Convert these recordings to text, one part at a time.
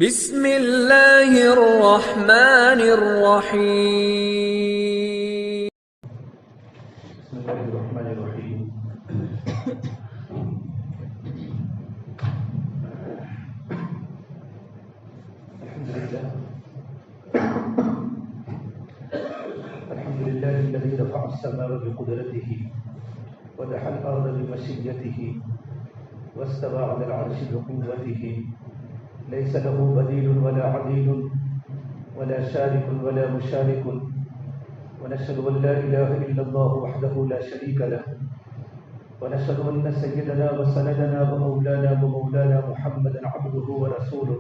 بسم اللہ الرحمن الرحیم۔ بسم اللہ الرحمن الرحیم۔ الحمد للہ الذي رفع السماء بقدرته ودحى الارض بمشيئته واستوى على العرش بقوته ليس له بديل ولا عديل ولا شارك ولا مشارك ونشهد أن لا إله إلا الله وحده لا شريك له ونشهد أن سيدنا وسندنا ومولانا محمدا عبده ورسوله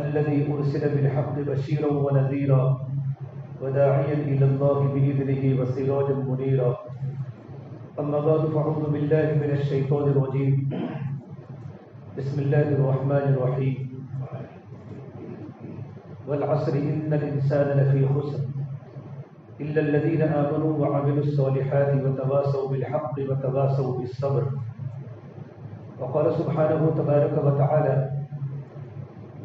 الذي أرسل بالحق بشيرا ونذيرا وداعيا إلى الله بإذنه وسراجا منيرا أما بعد فأعوذ بالله من الشيطان الرجيم بسم الله الرحمن الرحيم والعصر إن الإنسان لفي خسر إلا الذين آمنوا وعملوا الصالحات وتواصوا بالحق وتواصوا بالصبر. وقال سبحانه تبارك وتعالى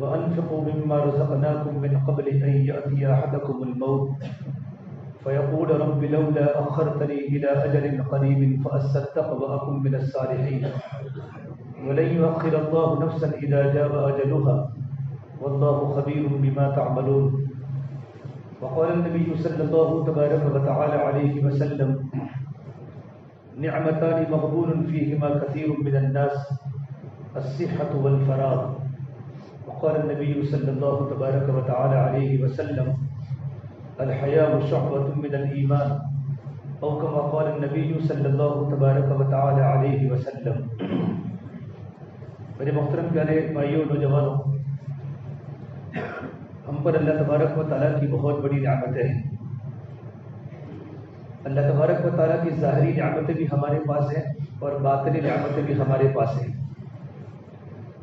وأنفقوا مما رزقناكم من قبل أن يأتي أحدكم الموت فيقول رب لولا أخرتني إلى أجل قريب فأصدق وأكن من الصالحين ولن يؤخر الله نفسا إذا جاء أجلها والله خبير بما تعملون. وقال النبي صلى الله تبارك وتعالى عليه وسلم نعمتان مغبون فيهما كثير من الناس الصحة والفراغ. وقال النبي صلى الله تبارك وتعالى عليه وسلم الحياء شعبة من الإيمان أو كما قال النبي صلى الله تبارك وتعالى عليه وسلم. میرے محترم پیارے بھائیوں نوجوانوں، ہم پر اللہ تبارک و تعالیٰ کی بہت بڑی نعمتیں ہیں. اللہ تبارک و تعالیٰ کی ظاہری نعمتیں بھی ہمارے پاس ہیں اور باطنی نعمتیں بھی ہمارے پاس ہیں.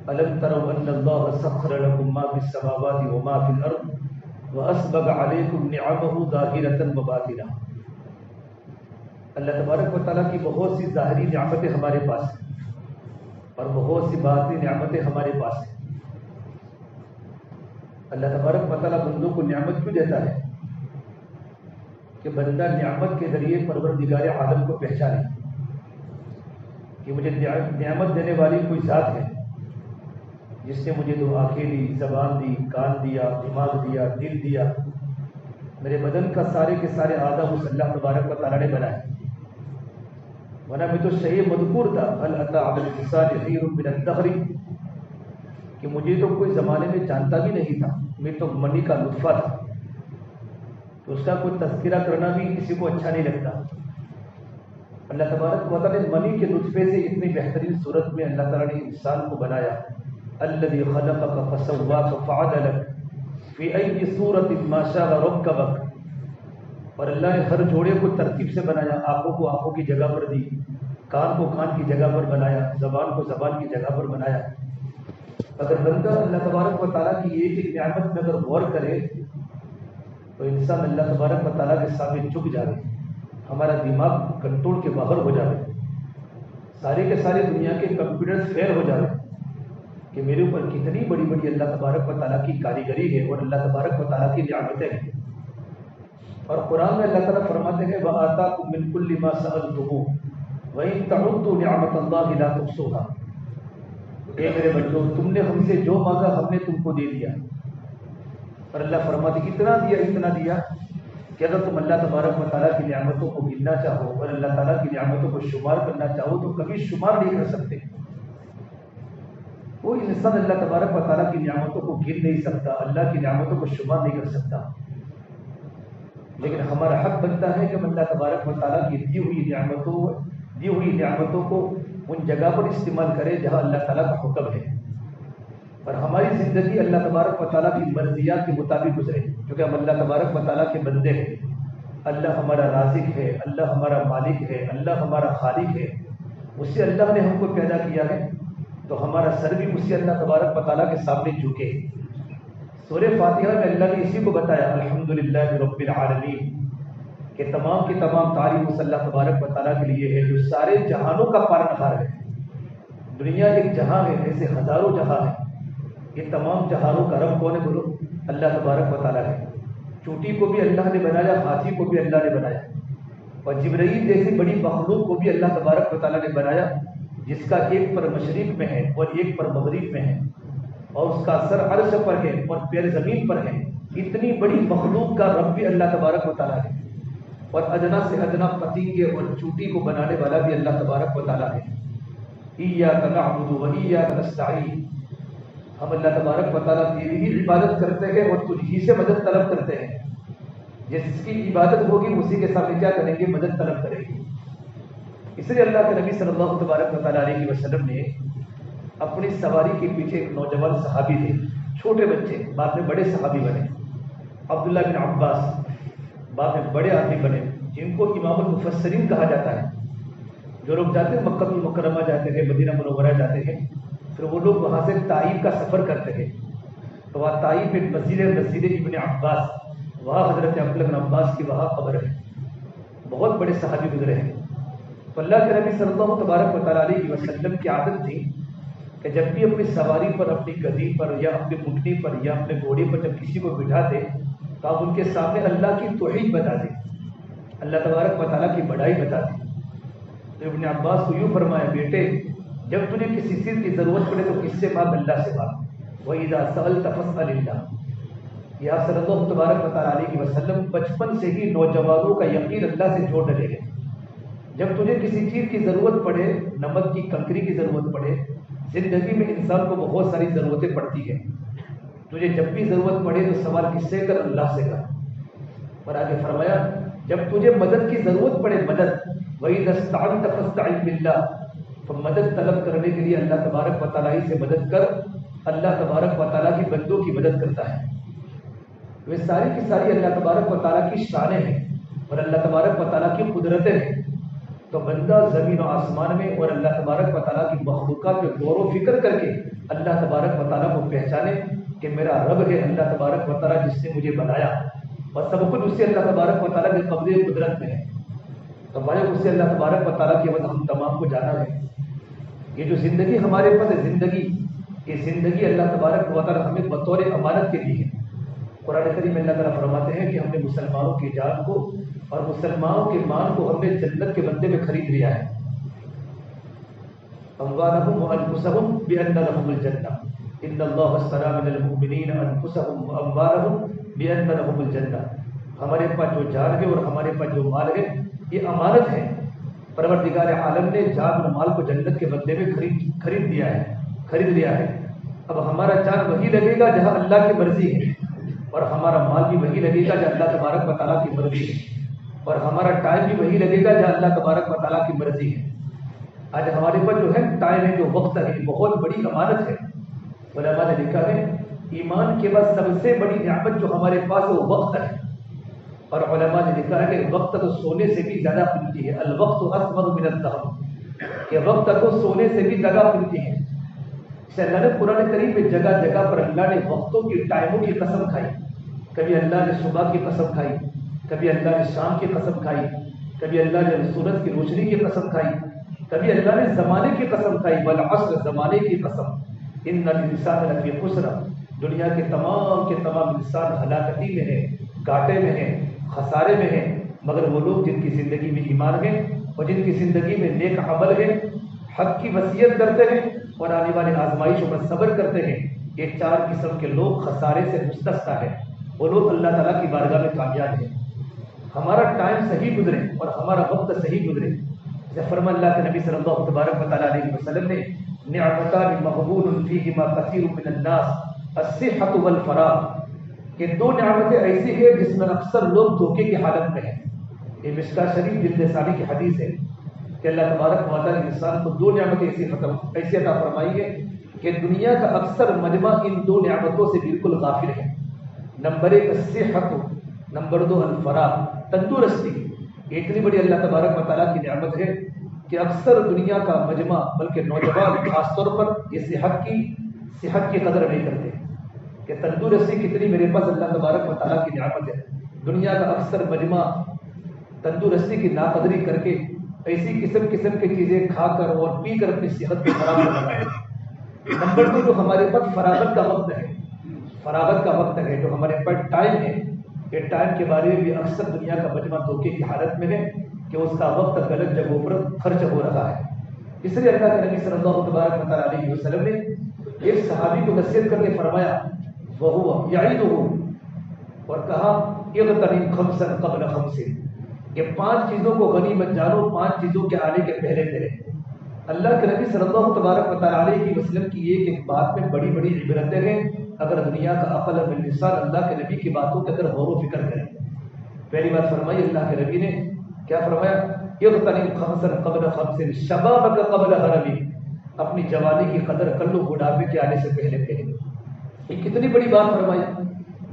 أَلَمْ تَرَوْا أَنَّ اللَّهَ سَخَّرَ لَكُم مَّا فِي السَّمَاوَاتِ وَمَا فِي الْأَرْضِ وَأَسْبَغَ عَلَيْكُمْ نِعَمَهُ ظَاهِرَةً وَبَاطِنَةً. اللہ تبارک و تعالیٰ کی بہت سی ظاہری نعمتیں ہمارے پاس ہیں اور بہت سی باطنی نعمتیں ہمارے پاس ہیں. اللہ تبارک و تعالیٰ بندوں کو نعمت کیوں دیتا ہے؟ کہ بندہ نعمت کے ذریعے پروردگار عالم کو پہچانے کہ مجھے نعمت دینے والی کوئی ذات ہے جس نے مجھے دو آنکھیں دی، زبان دی، کان دیا، دماغ دیا، دل دیا. میرے بدن کا سارے کے سارے اعضاء اس اللہ تبارک و تعالیٰ نے بنائے، ورنہ میں تو صحیح مذکور تھا هل أتى على الإنسان حين من الدهر کہ مجھے تو کوئی زمانے میں جانتا بھی نہیں تھا، میں تو منی کا نطفہ تھا. تو اس کا کوئی تذکرہ کرنا بھی کسی کو اچھا نہیں لگتا. اللہ تبارک و تعالیٰ نے منی کے نطفے سے اتنی بہترین صورت میں اللہ تعالیٰ نے انسان کو بنایا. الذي خلقك فسواك فعدلك في أي صورة ما شاء ركبك. اور اللہ نے ہر جوڑے کو ترتیب سے بنایا، آنکھوں کو آنکھوں کی جگہ پر دی، کان کو کان کی جگہ پر بنایا، زبان کو زبان کی جگہ پر بنایا. اگر بندہ اللہ تبارک و تعالیٰ کی ایک ایک نعمت میں اگر غور کرے تو انسان اللہ تبارک و تعالیٰ کے سامنے جھک جائے، ہمارا دماغ کنٹرول کے باہر ہو جائے، سارے کے سارے دنیا کے کمپیوٹر فیل ہو جائے کہ میرے اوپر کتنی بڑی بڑی اللہ تبارک و تعالیٰ کی کاریگری ہے اور اللہ تبارک و تعالیٰ کی نعمتیں ہیں. اور قرآن میں اللہ تعالیٰ فرماتے ہیں وَآتَاكُم مِّن كُلِّ مَا سَأَلْتُمُوهُ وَإِن تَعُدُّوا نِعْمَةَ اللَّهِ لَا تُحْصُوهَا. اے میرے بچوں، تم نے ہم سے جو مانگا ہم نے تم کو دے دیا. اور اللہ فرماتے اتنا دیا کہ اگر تم اللہ تبارک و تعالیٰ کی نعمتوں کو گننا چاہو اور اللہ تعالیٰ کی نعمتوں کو شمار کرنا چاہو تو کبھی شمار نہیں کر سکتے. کوئی انسان اللہ تبارک و تعالیٰ کی نعمتوں کو گن نہیں سکتا، اللہ کی نعمتوں کو شمار نہیں کر سکتا. لیکن ہمارا حق بنتا ہے کہ ہم اللہ تبارک و تعالیٰ کی دی ہوئی نعمتوں کو ان جگہ پر استعمال کریں جہاں اللہ تعالیٰ کا حکم ہے، اور ہماری زندگی اللہ تبارک و تعالیٰ کی مرضیات کے مطابق گزرے، کیونکہ ہم اللہ تبارک و تعالیٰ کے بندے ہیں. اللہ ہمارا رازق ہے، اللہ ہمارا مالک ہے، اللہ ہمارا خالق ہے. اس سے اللہ نے ہم کو پیدا کیا ہے تو ہمارا سر بھی اسی اللہ تبارک و تعالیٰ کے سامنے جھکے. سورہ فاتحہ میں اللہ نے اسی کو بتایا الحمدللہ رب العالمین کہ تمام کی تمام تعریف اس اللہ تبارک و تعالیٰ کے لیے ہے جو سارے جہانوں کا پالنہار ہے. دنیا ایک جہاں ہے، ایسے ہزاروں جہاں ہیں. یہ تمام جہانوں کا رب کون ہے بولو؟ اللہ تبارک و تعالیٰ ہے۔ چونٹی کو بھی اللہ نے بنایا، ہاتھی کو بھی اللہ نے بنایا، اور جبرائیل جیسی بڑی مخلوق کو بھی اللہ تبارک و تعالیٰ نے بنایا، جس کا ایک پر مشرق میں ہے اور ایک پر مغرب میں ہے، اور اس کا سر عرش پر ہے اور پیر زمین پر ہے۔ اتنی بڑی مخلوق کا رب بھی اللہ تبارک و تعالیٰ ہے، اور ادنا سے ادنا پتنگے اور چوٹی کو بنانے والا بھی اللہ تبارک و تعالیٰ ہے۔ ایاک نعبد و ایاک نستعین، ہم اللہ تبارک و تعالیٰ تیری ہی عبادت کرتے ہیں اور تجھ ہی سے مدد طلب کرتے ہیں۔ جس کی عبادت ہوگی اسی کے سامنے کیا کریں گے؟ مدد طلب کریں گے۔ اس لیے اللہ کے نبی صلی اللہ تبارک و تعالیٰ علیہ وسلم نے اپنی سواری کے پیچھے ایک نوجوان صحابی تھے، چھوٹے بچے، بعد میں بڑے صحابی بنے، عبداللہ بن عباس، بعد میں بڑے آدمی بنے، جن کو امام المفسرین کہا جاتا ہے۔ جو لوگ جاتے ہیں مکہ المکرمہ جاتے ہیں، مدینہ منورہ جاتے ہیں، پھر وہ لوگ وہاں سے طائف کا سفر کرتے ہیں، تو وہاں طائف ایک مسجد ابن عباس، وہاں حضرت عبداللہ بن عباس کی وہاں قبر ہے، بہت بڑے صحابی گزرے ہیں۔ تو اللہ کے نبی صلی اللہ تبارک و تعالیٰ علیہ وسلم کی عادت تھی کہ جب بھی اپنی سواری پر، اپنی گدی پر یا اپنی اونٹنی پر یا اپنے گھوڑے پر جب کسی کو بٹھاتے تو آپ ان کے سامنے اللہ کی توحید بتا دیں، اللہ تبارک و تعالیٰ کی بڑائی بتا دیں۔ تو ابن عباس کو یوں فرمایا، بیٹے جب تجھے کسی چیز کی ضرورت پڑے تو کس سے مانگ؟ اللہ سے مانگ۔ وَإِذَا سَأَلْتَ فَاسْأَلِ اللَّهَ۔ یہ آپ صلی اللہ تبارک و تعالیٰ علیہ وسلم بچپن سے ہی نوجوانوں کا یقین اللہ سے جوڑ ڈالے گئے۔ جب تجھے کسی چیز کی ضرورت پڑے، نمک کی کنکری کی ضرورت پڑے، زندگی میں انسان کو بہت ساری ضرورتیں پڑتی ہیں، تجھے جب بھی ضرورت پڑے تو سوال کس سے کر؟ اللہ سے کر۔ اور آگے فرمایا جب تجھے مدد کی ضرورت پڑے، مدد، وَإِذَا اسْتَعَنْتَ فَاسْتَعِنْ بِاللَّهِ، تو مدد طلب کرنے کے لیے اللہ تبارک و تعالیٰ سے مدد کر۔ اللہ تبارک و تعالیٰ کی بندوں کی مدد کرتا ہے۔ وہ ساری کی ساری اللہ تبارک و تعالیٰ کی شانیں ہیں اور اللہ تبارک و تعالیٰ کی قدرتیں ہیں۔ تو بندہ زمین و آسمان میں اور اللہ تبارک و تعالیٰ کی مخلوقات پہ غور و فکر کر کے اللہ تبارک و تعالیٰ کو پہچانے کہ میرا رب ہے اللہ تبارک و تعالیٰ جس نے مجھے بنایا، اور سب کچھ اس سے اللہ تبارک و تعالیٰ کے قبضے قدرت میں ہے۔ تو ہمارے اس سے اللہ تبارک و تعالیٰ کی وجہ ہم تمام کو جانا ہے۔ یہ جو زندگی ہمارے پاس ہے، زندگی، یہ زندگی اللہ تبارک و تعالیٰ ہمیں بطور امانت کے دی ہے۔ قرآن کریم میں اللہ تعالیٰ فرماتے ہیں کہ ہم نے مسلمانوں کی جان کو اور مسلمانوں کے مال کو ہم نے جنت کے بدلے میں خرید لیا ہے۔ اموالهم وانفسهم بان لهم الجنہ، ان اللہ اشتری من المؤمنین انفسهم واموالهم بان لهم الجنہ۔ ہمارے پاس جو جان ہے اور ہمارے پاس جو مال ہے یہ امانت ہے۔ پروردگار عالم نے جان اور مال کو جنت کے بدلے میں خرید لیا ہے۔ اب ہمارا جان وہی لگے گا جہاں اللہ کی مرضی ہے، اور ہمارا مال بھی وہی لگے گا جہاں اللہ تبارک و تعالیٰ کی مرضی ہے، اور ہمارا ٹائم بھی وہی لگے گا جہاں اللہ تبارک و تعالیٰ کی مرضی ہے۔ آج ہمارے پاس جو ہے ٹائم ہے، جو وقت ہے، بہت بڑی امانت ہے۔ علماء نے لکھا ہے ایمان کے بعد سب سے بڑی نعمت جو ہمارے پاس ہے وہ وقت ہے، اور علماء نے لکھا ہے کہ وقت تو سونے سے بھی زیادہ قیمتی ہے۔ الوقت اثمن من الذهب، کہ وقت کو سونے سے بھی زیادہ قیمتی ہے۔ اس اللہ نے قرآن کریم میں جگہ جگہ پر اللہ نے وقتوں کی، ٹائموں کی قسم کھائی۔ کبھی اللہ نے صبح کی قسم کھائی، کبھی اللہ نے شام کی قسم کھائی، کبھی اللہ نے سورج کی روشنی کی قسم کھائی، کبھی اللہ نے زمانے کی قسم کھائی، والعصر، زمانے کی قسم، ان الانسان لفی خسر، دنیا کے تمام انسان ہلاکتی میں ہیں، گھاٹے میں ہیں، خسارے میں ہیں، مگر وہ لوگ جن کی زندگی میں ایمان ہے اور جن کی زندگی میں نیک عمل ہے، حق کی وصیت کرتے ہیں اور آنے والے آزمائشوں پر صبر کرتے ہیں، یہ چار قسم کے لوگ خسارے سے مستثنی ہیں، وہ لوگ اللہ تعالیٰ کی بارگاہ میں کامیاب ہیں۔ ہمارا ٹائم صحیح گزرے اور ہمارا وقت صحیح گزرے، جیسے فرمان اللہ کے نبی صلی اللہ تبارک و تعالیٰ علیہ وسلم نے نعمتان مغبون فیہما کثیر من الناس الصحۃ والفراغ، کہ دو نعمتیں ایسی ہیں جس میں اکثر لوگ دھوکے کی حالت میں ہیں۔ یہ مشکاہ شریف جلد ثانی کی حدیث ہے کہ اللہ تبارک و تعالیٰ نے انسان کو دو نعمتیں ایسی عطا فرمائی ہے کہ دنیا کا اکثر مجمع ان دو نعمتوں سے بالکل غافل ہے۔ نمبر ایک الصحۃ، نمبر دو الفراغ، تندرستی۔ یہ اتنی بڑی اللہ تبارک و تعالیٰ کی نعمت ہے کہ اکثر دنیا کا مجمع، بلکہ نوجوان خاص طور پر یہ صحت کی قدر نہیں کرتے کہ تندرستی کتنی میرے پاس اللہ تبارک و تعالیٰ کی نعمت ہے۔ دنیا کا اکثر مجمع تندرستی کی ناقدری کر کے ایسی قسم کی چیزیں کھا کر اور پی کر اپنی صحت کو خراب کر رہا ہے۔ نمبر 2 جو ہمارے پاس فراغت کا وقت ہے، فراغت کا وقت ہے جو ہمارے پاس ٹائم ہے، یہ ٹائم کے بارے میں بھی اکثر دنیا کا مجمع دھوکے کی حالت میں ہے کہ اس کا وقت غلط جگہوں پر خرچ ہو رہا ہے۔ اس لیے اللہ کے نبی صلی اللہ تبارک تعالیٰ علیہ وسلم نے ایک صحابی کو نصیحت کر کے فرمایا وہو یعیدہ، اور کہا اغتنم خمسا قبل خمس، یہ 5 چیزوں کو غنیمت جانو 5 چیزوں کے آنے کے پہلے تیرے۔ اللہ کے نبی صلی اللہ تبارک و تعالیٰ علیہ وسلم کی ایک بات میں بڑی بڑی عبرتیں ہیں اگر دنیا کا عقل و انسان اللہ کے نبی کی باتوں کے اندر غور و فکر کرے۔ پہلی بات فرمائی اللہ کے نبی نے کیا فرمایا؟ اغتنم خمسا قبل خمس شبابک قبل حرمک، اپنی جوانی کی قدر کر لو بڑھاپے کے آنے سے پہلے پہلے۔ یہ کتنی بڑی بات فرمائی۔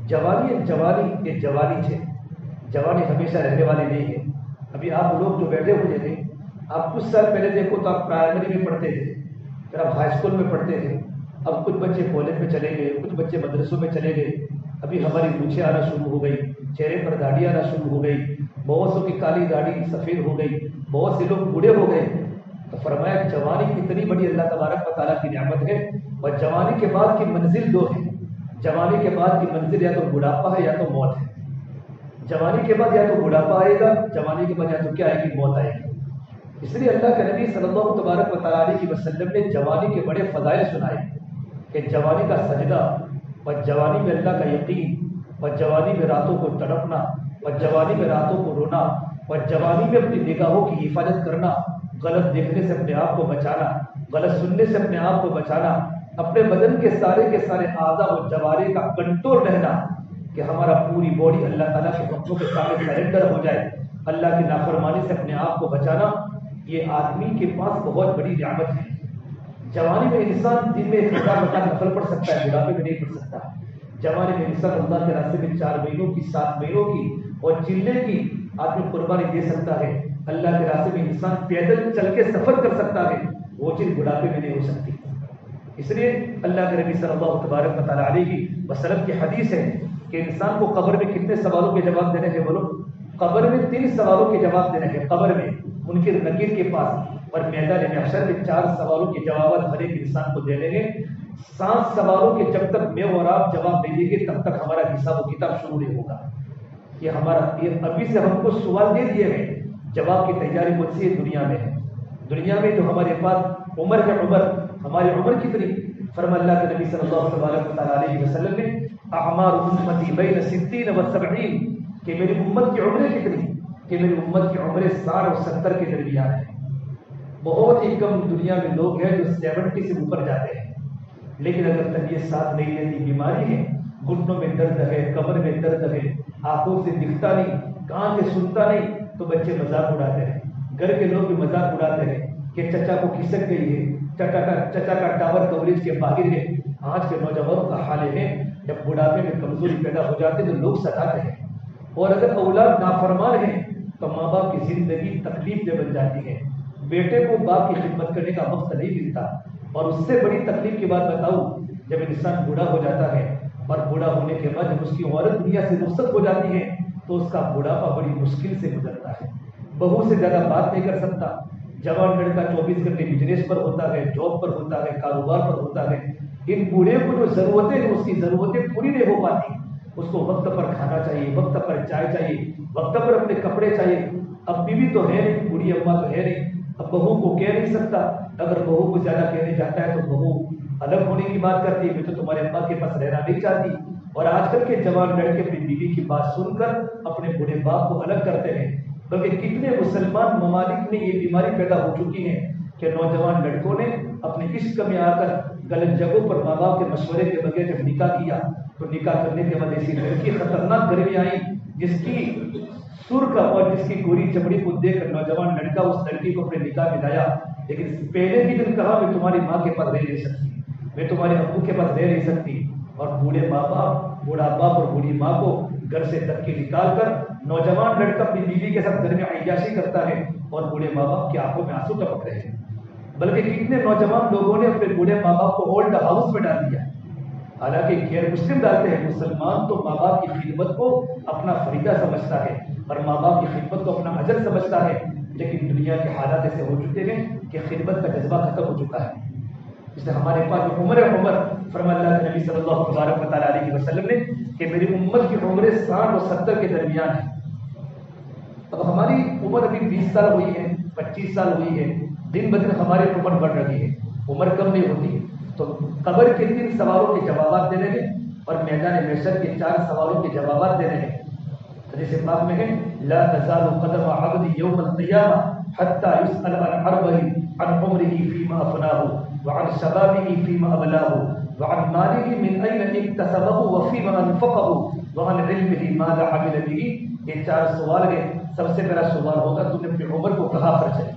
جوانی ایک جوانی ہے، جوانی ہمیشہ رہنے والی نہیں ہے۔ ابھی آپ لوگ جو بیٹھے ہوئے تھے، آپ کچھ سال پہلے دیکھو تو آپ پرائمری میں پڑھتے تھے، پھر آپ ہائی اسکول میں پڑھتے تھے، اب کچھ بچے کالج میں چلے گئے، کچھ بچے مدرسوں میں چلے گئے، ابھی ہماری مونچھیں آنا شروع ہو گئی، چہرے پر داڑھی آنا شروع ہو گئی، بہت سو کی کالی داڑھی سفید ہو گئی، بہت سے لوگ بوڑھے ہو گئے۔ تو فرمایا جوانی کتنی بڑی اللہ تبارک و تعالیٰ کی نعمت ہے، اور جوانی کے بعد کی منزل 2 ہے۔ جوانی کے بعد کی منزل یا تو بڑھاپا ہے یا تو موت ہے۔ جوانی کے بعد یا تو بڑھاپا آئے گا، جوانی کے بعد یا تو کیا آئے گی؟ موت آئے گی۔ اس لیے اللہ کے نبی صلی اللہ تبارک و تعالیٰ علیہ وسلم نے جوانی کے بڑے فضائل سنائے کہ جوانی کا سجدہ، اور جوانی میں اللہ کا یقین، اور جوانی میں راتوں کو تڑپنا، اور جوانی میں راتوں کو رونا، اور جوانی میں اپنی نگاہوں کی حفاظت کرنا، غلط دیکھنے سے اپنے آپ کو بچانا، غلط سننے سے اپنے آپ کو بچانا، اپنے بدن کے سارے اعضاء و جوارح کا کنٹرول رہنا کہ ہمارا پوری باڈی اللہ تعالیٰ کے حکموں کے سامنے سرنڈر ہو جائے، اللہ کی نافرمانی سے اپنے آپ کو بچانا، یہ آدمی کے پاس بہت بڑی نعمت ہے۔ جوانی میں انسان دن میں 1000 رکعت نفل پڑھ سکتا ہے، بڑھاپے میں نہیں پڑھ سکتا۔ جوانی میں انسان اللہ کے راستے میں 4 مہینوں کی 7 مہینوں کی اور چلنے کی آدمی قربانی دے سکتا ہے۔ اللہ کے راستے میں انسان پیدل چل کے سفر کر سکتا ہے، وہ چیز بڑھاپے میں نہیں ہو سکتی۔ اس لیے اللہ کے نبی صلی اللہ تبارک و تعالیٰ علیہ وسلم کی حدیث ہے کہ انسان کو قبر میں کتنے سوالوں کے جواب دینے ہیں؟ بولو، قبر میں 3 سوالوں کے جواب دینے ہیں۔ قبر میں منکر نکیر کے پاس، اور میدان محشر میں 4 سوالوں کے جوابات ہر ایک انسان کو دینے ہیں۔ 7 سوالوں کے جب تک میں اور آپ جواب نہیں دیں گے تب تک ہمارا حساب و کتاب شروع نہیں ہوگا۔ یہ ابھی سے ہم کو سوال دے دیے ہیں، جواب کی تیاری مجھ سے دنیا میں ہے۔ دنیا میں جو ہمارے پاس عمر ہے، ہماری عمر کتنی؟ فرما اللہ کے نبی صلی اللہ علیہ وسلم نے اعمار امتی بین 60 و 70، کہ میری امت کی عمریں کتنی؟ کہ میری امت کی عمریں 60 اور 70 کے درمیان ہے۔ بہت ہی کم دنیا میں لوگ ہیں جو 70 سے اوپر جاتے ہیں، لیکن اگر طبیعت ساتھ نہیں دیتی، بیماری ہے، گھٹنوں میں درد ہے، کمر میں درد ہے، آنکھوں سے دکھتا نہیں، کان سے سنتا نہیں، تو بچے مذاق اڑاتے ہیں، گھر کے لوگ بھی مذاق اڑاتے ہیں کہ چچا کو کھسک گئی ہے، چچا کا ٹاور کوریج کے باہر ہے۔ آج کے نوجوانوں کا حال ہے جب بڑھاپے میں کمزوری پیدا ہو جاتی ہے تو لوگ ستاتے ہیں، اور اگر اولاد نافرمان ہیں تو ماں باپ کی زندگی تکلیف دہ بن جاتی ہے۔ بیٹے کو باپ کی خدمت کرنے کا وقت نہیں ملتا، اور اس سے بڑی تکلیف کی بات بتاؤں، جب انسان بوڑھا ہو جاتا ہے اور بوڑھا ہونے کے بعد جب اس کی عورت دنیا سے رخصت ہو جاتی ہے تو اس کا بڑھاپا بڑی مشکل سے گزرتا ہے۔ بہو سے زیادہ بات نہیں کر سکتا، جوان لڑکا 24 گھنٹے بزنس پر ہوتا ہے، جاب پر ہوتا ہے، کاروبار پر ہوتا ہے۔ ان بوڑھے کو جو ضرورتیں ہیں اس کی ضرورتیں پوری نہیں ہو پاتی۔ اس کو وقت پر کھانا چاہیے، وقت پر چائے چاہیے، وقت پر اپنے کپڑے چاہیے۔ اب بیوی تو ہے نہیں، بوڑھی اماں تو ہے نہیں، اب بہو کو کہہ نہیں سکتا، اگر بہو کو زیادہ کہنے جاتا ہے تو بہو الگ ہونے کی بات کرتی ہے، میں تو تمہارے اماں کے پاس رہنا نہیں چاہتی۔ اور آج کل کے جوان لڑکے اپنی بیوی کی بات سن کر اپنے بوڑھے باپ کو الگ کرتے ہیں۔ بلکہ کتنے مسلمان ممالک میں یہ بیماری پیدا ہو چکی ہے کہ نوجوان لڑکوں نے اپنے عشق میں آ کر غلط جگہوں پر ماں باپ کے مشورے کے بغیر جب نکاح کیا تو نکاح کرنے کے بعد ایسی لڑکی خطرناک گھر میں آئی جس کی سرخ اور جس کی گوری چمڑی کو دیکھ کر نوجوان لڑکا اس لڑکی کو اپنے نکاح میں لایا، لیکن پہلے ہی دن کہا میں تمہاری ماں کے پاس رہ نہیں سکتی، میں تمہارے ابو کے پاس رہ نہیں سکتی۔ اور بوڑھے ماں باپ، بوڑھا باپ اور بوڑھی ماں کو گھر سے دھکے نکال کر نوجوان لڑکا اپنی بیوی کے ساتھ گھر میں عیاشی کرتا ہے، اور بوڑھے ماں باپ کی آنکھوں میں آنسو ٹپک رہے ہیں۔ بلکہ کتنے نوجوان لوگوں نے اپنے بوڑھے ماں باپ کو اولڈ ہاؤس میں ڈال دیا، حالانکہ غیر مسلم ڈالتے ہیں، مسلمان تو ماں باپ کی خدمت کو اپنا فریضہ سمجھتا ہے اور ماں باپ کی خدمت کو اپنا اجر سمجھتا ہے، لیکن دنیا کے حالات ایسے ہو چکے ہیں کہ خدمت کا جذبہ ختم ہو چکا ہے۔ اس لیے ہمارے پاس جو عمر فرما اللہ کے نبی صلی اللہ تعالیٰ علیہ وسلم نے کہ میری امت کی عمریں 60 اور 70 کے درمیان ہے. اب ہماری عمر ابھی 20 سال ہوئی ہے، 25 سال ہوئی ہے، دن بدن ہماری عمر بڑھ رہی ہے، عمر کم نہیں ہوتی. تو قبر کے 3 سوالوں کے جوابات دینے ہیں اور میدان محشر کے 4 سوالوں کے جوابات دینے ہیں. حدیث پاک میں ہے لا تزال قدم عبد یوم القیامہ حتی یسأل عن 4 عن عمره فيما افناه وعن شبابه فيما ابلاه وعن ماله من اين اكتسبه وفيما انفقه وعن علمه ماذا عمل به. یہ 4 سوال ہیں. سب سے پہلا سوال ہوگا تم نے اپنی عمر کو کہاں خرچ ہے.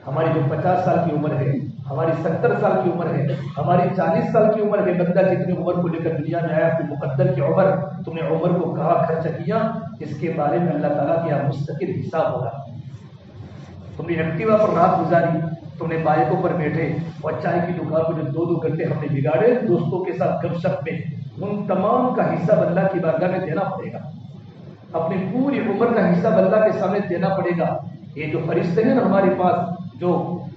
ہماری جو 50 سال کی عمر ہے، ہماری 70 سال کی عمر ہے، ہماری 40 سال کی عمر ہے، بندہ جتنی عمر کو لے کر دنیا میں آیا اپنی مقدر کی عمر، تم نے عمر کو کہاں خرچ کیا، اس کے بارے میں اللہ تعالیٰ کے یہاں مستقل حساب ہوگا. تم نے ایکٹیوا پر رات گزاری، تم نے بائکوں پر بیٹھے اور چائے کی دکان پر جو 2 گھنٹے ہم نے بگاڑے دوستوں کے ساتھ گپ شپ میں، ان تمام کا حساب اللہ کی بارگاہ میں دینا پڑے گا. اپنی پوری عمر کا حساب اللہ کے سامنے دینا پڑے گا. یہ جو فرشتے ہیں نا ہمارے پاس، جو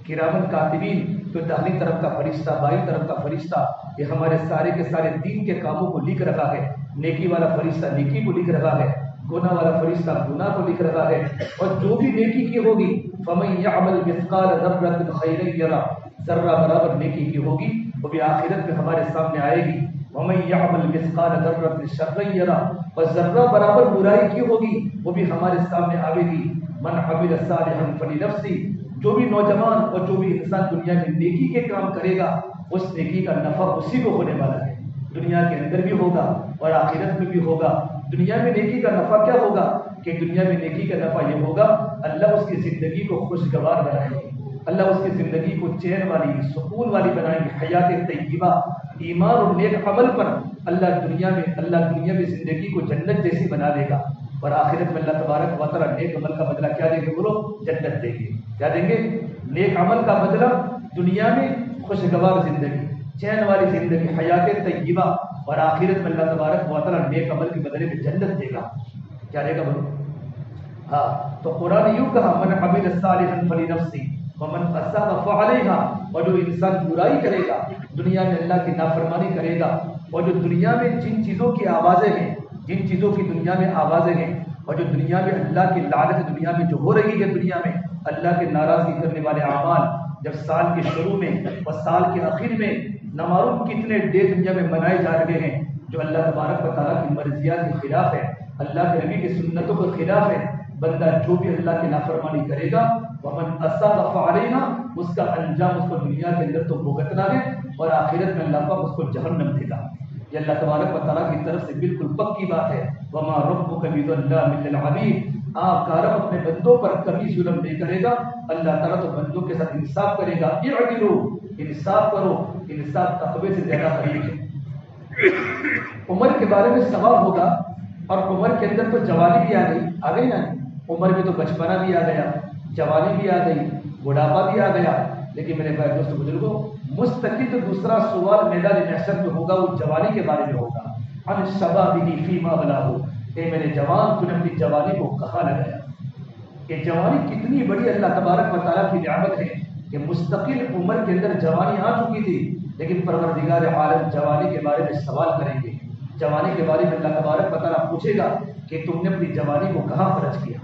کرامن کاتبین، جو داہنی طرف کا فرشتہ، بائیں طرف کا فرشتہ، یہ ہمارے سارے کے سارے دین کے کاموں کو لکھ رہا ہے. نیکی والا فرشتہ نیکی کو لکھ رہا ہے، گناہ والا فرشتہ گناہ کو لکھ رہا ہے. اور جو بھی نیکی کی ہوگی فَمَن يَعْمَلْ مِثْقَالَ ذَرَّةٍ خَيْرًا يَرَهُ، ذرہ برابر نیکی کی ہوگی وہ بھی آخرت میں ہمارے سامنے آئے گی. وَمَن يَعْمَلْ مِثْقَالَ ذَرَّةٍ شَرًّا يَرَهُ، اور ذرہ برابر برائی کی ہوگی وہ بھی ہمارے سامنے آئے گی. من عمل صالحا فلنفسه، جو بھی نوجوان اور جو بھی انسان دنیا میں نیکی کے کام کرے گا اس نیکی کا نفع اسی کو ہونے والا ہے. دنیا کے اندر بھی ہوگا اور آخرت میں بھی ہوگا. دنیا میں نیکی کا نفع کیا ہوگا کہ دنیا میں نیکی کا نفع یہ ہوگا اللہ اس کی زندگی کو خوشگوار بنائے گی، اللہ اس کی زندگی کو چین والی سکون والی بنائیں گے. حیات طیبہ، ایمان اور نیک عمل پر اللہ دنیا میں زندگی کو جنت جیسی بنا دے گا. اور آخرت میں اللہ تبارک و تعالیٰ نیک عمل کا بدلہ کیا دیں گے؟ بولو جنت دیں گے. کیا دیں گے؟ نیک عمل کا بدلہ دنیا میں خوشگوار زندگی، چین والی زندگی، حیات طیبہ، اور آخرت میں اللہ تبارک و تعالیٰ نیک عمل کے بدلے میں جنت دے گا. کیا دے گا بولو؟ ہاں. تو قرآن یوں کہا من عمل صالحا فلنفسہ ومن اساء فعلیہا، اور جو انسان برائی کرے گا دنیا میں اللہ کی نافرمانی کرے گا، اور جو دنیا میں جن چیزوں کی آوازیں ہیں، جن چیزوں کی دنیا میں آوازیں ہیں، اور جو دنیا میں اللہ کی لعنت دنیا میں جو ہو رہی ہے، دنیا میں اللہ کے ناراضگی کرنے والے اعمال، جب سال کے شروع میں اور سال کے آخر میں نہ معلوم کتنے ڈے دنیا میں منائے جا رہے ہیں جو اللہ تبارک و تعالیٰ کی مرضیات کے خلاف ہے، اللہ کے نبی کی سنتوں کے خلاف ہے. بندہ جو بھی اللہ کی نافرمانی کرے گا ومن اساء فعلیہا، اس کا انجام اس کو دنیا کے اندر تو بھگتنا ہے اور آخرت میں اللہ پاک اس کو جہنم دے گا. یہ اللہ تبارک و تعالیٰ کی طرف سے بالکل پکی بات ہے. وما ربک بظلام للعبید، آپ کا رب اپنے بندوں پر کبھی ظلم نہیں کرے گا. اللہ تعالیٰ تو بندوں کے ساتھ انصاف کرے گا. اعدلوا، انصاف کرو، انصاف تقوی سے زیادہ قریب ہے. عمر کے بارے میں سوال ہوگا، اور عمر کے اندر تو جوانی بھی آ گئی نا. عمر میں تو بچپنا بھی آ گیا، جوانی بھی آ گئی، بڑھاپا بھی آ گیا. لیکن میرے بھائی دوست بزرگوں، مستقل جو دوسرا سوال میدان محشر میں ہوگا وہ جوانی کے بارے میں ہوگا. عن شبابہ فیما بلاہ، اے میرے جوان تو نے اپنی جوانی کو کہاں لگایا. کہ جوانی کتنی بڑی اللہ تبارک و تعالیٰ کی نعمت ہے کہ مستقل عمر کے اندر جوانی آ چکی تھی، لیکن پروردگار عالم جوانی کے بارے میں سوال کریں گے. جوانی کے بارے میں اللہ تبارک و تعالیٰ پوچھے گا کہ تم نے اپنی جوانی کو کہاں خرچ کیا،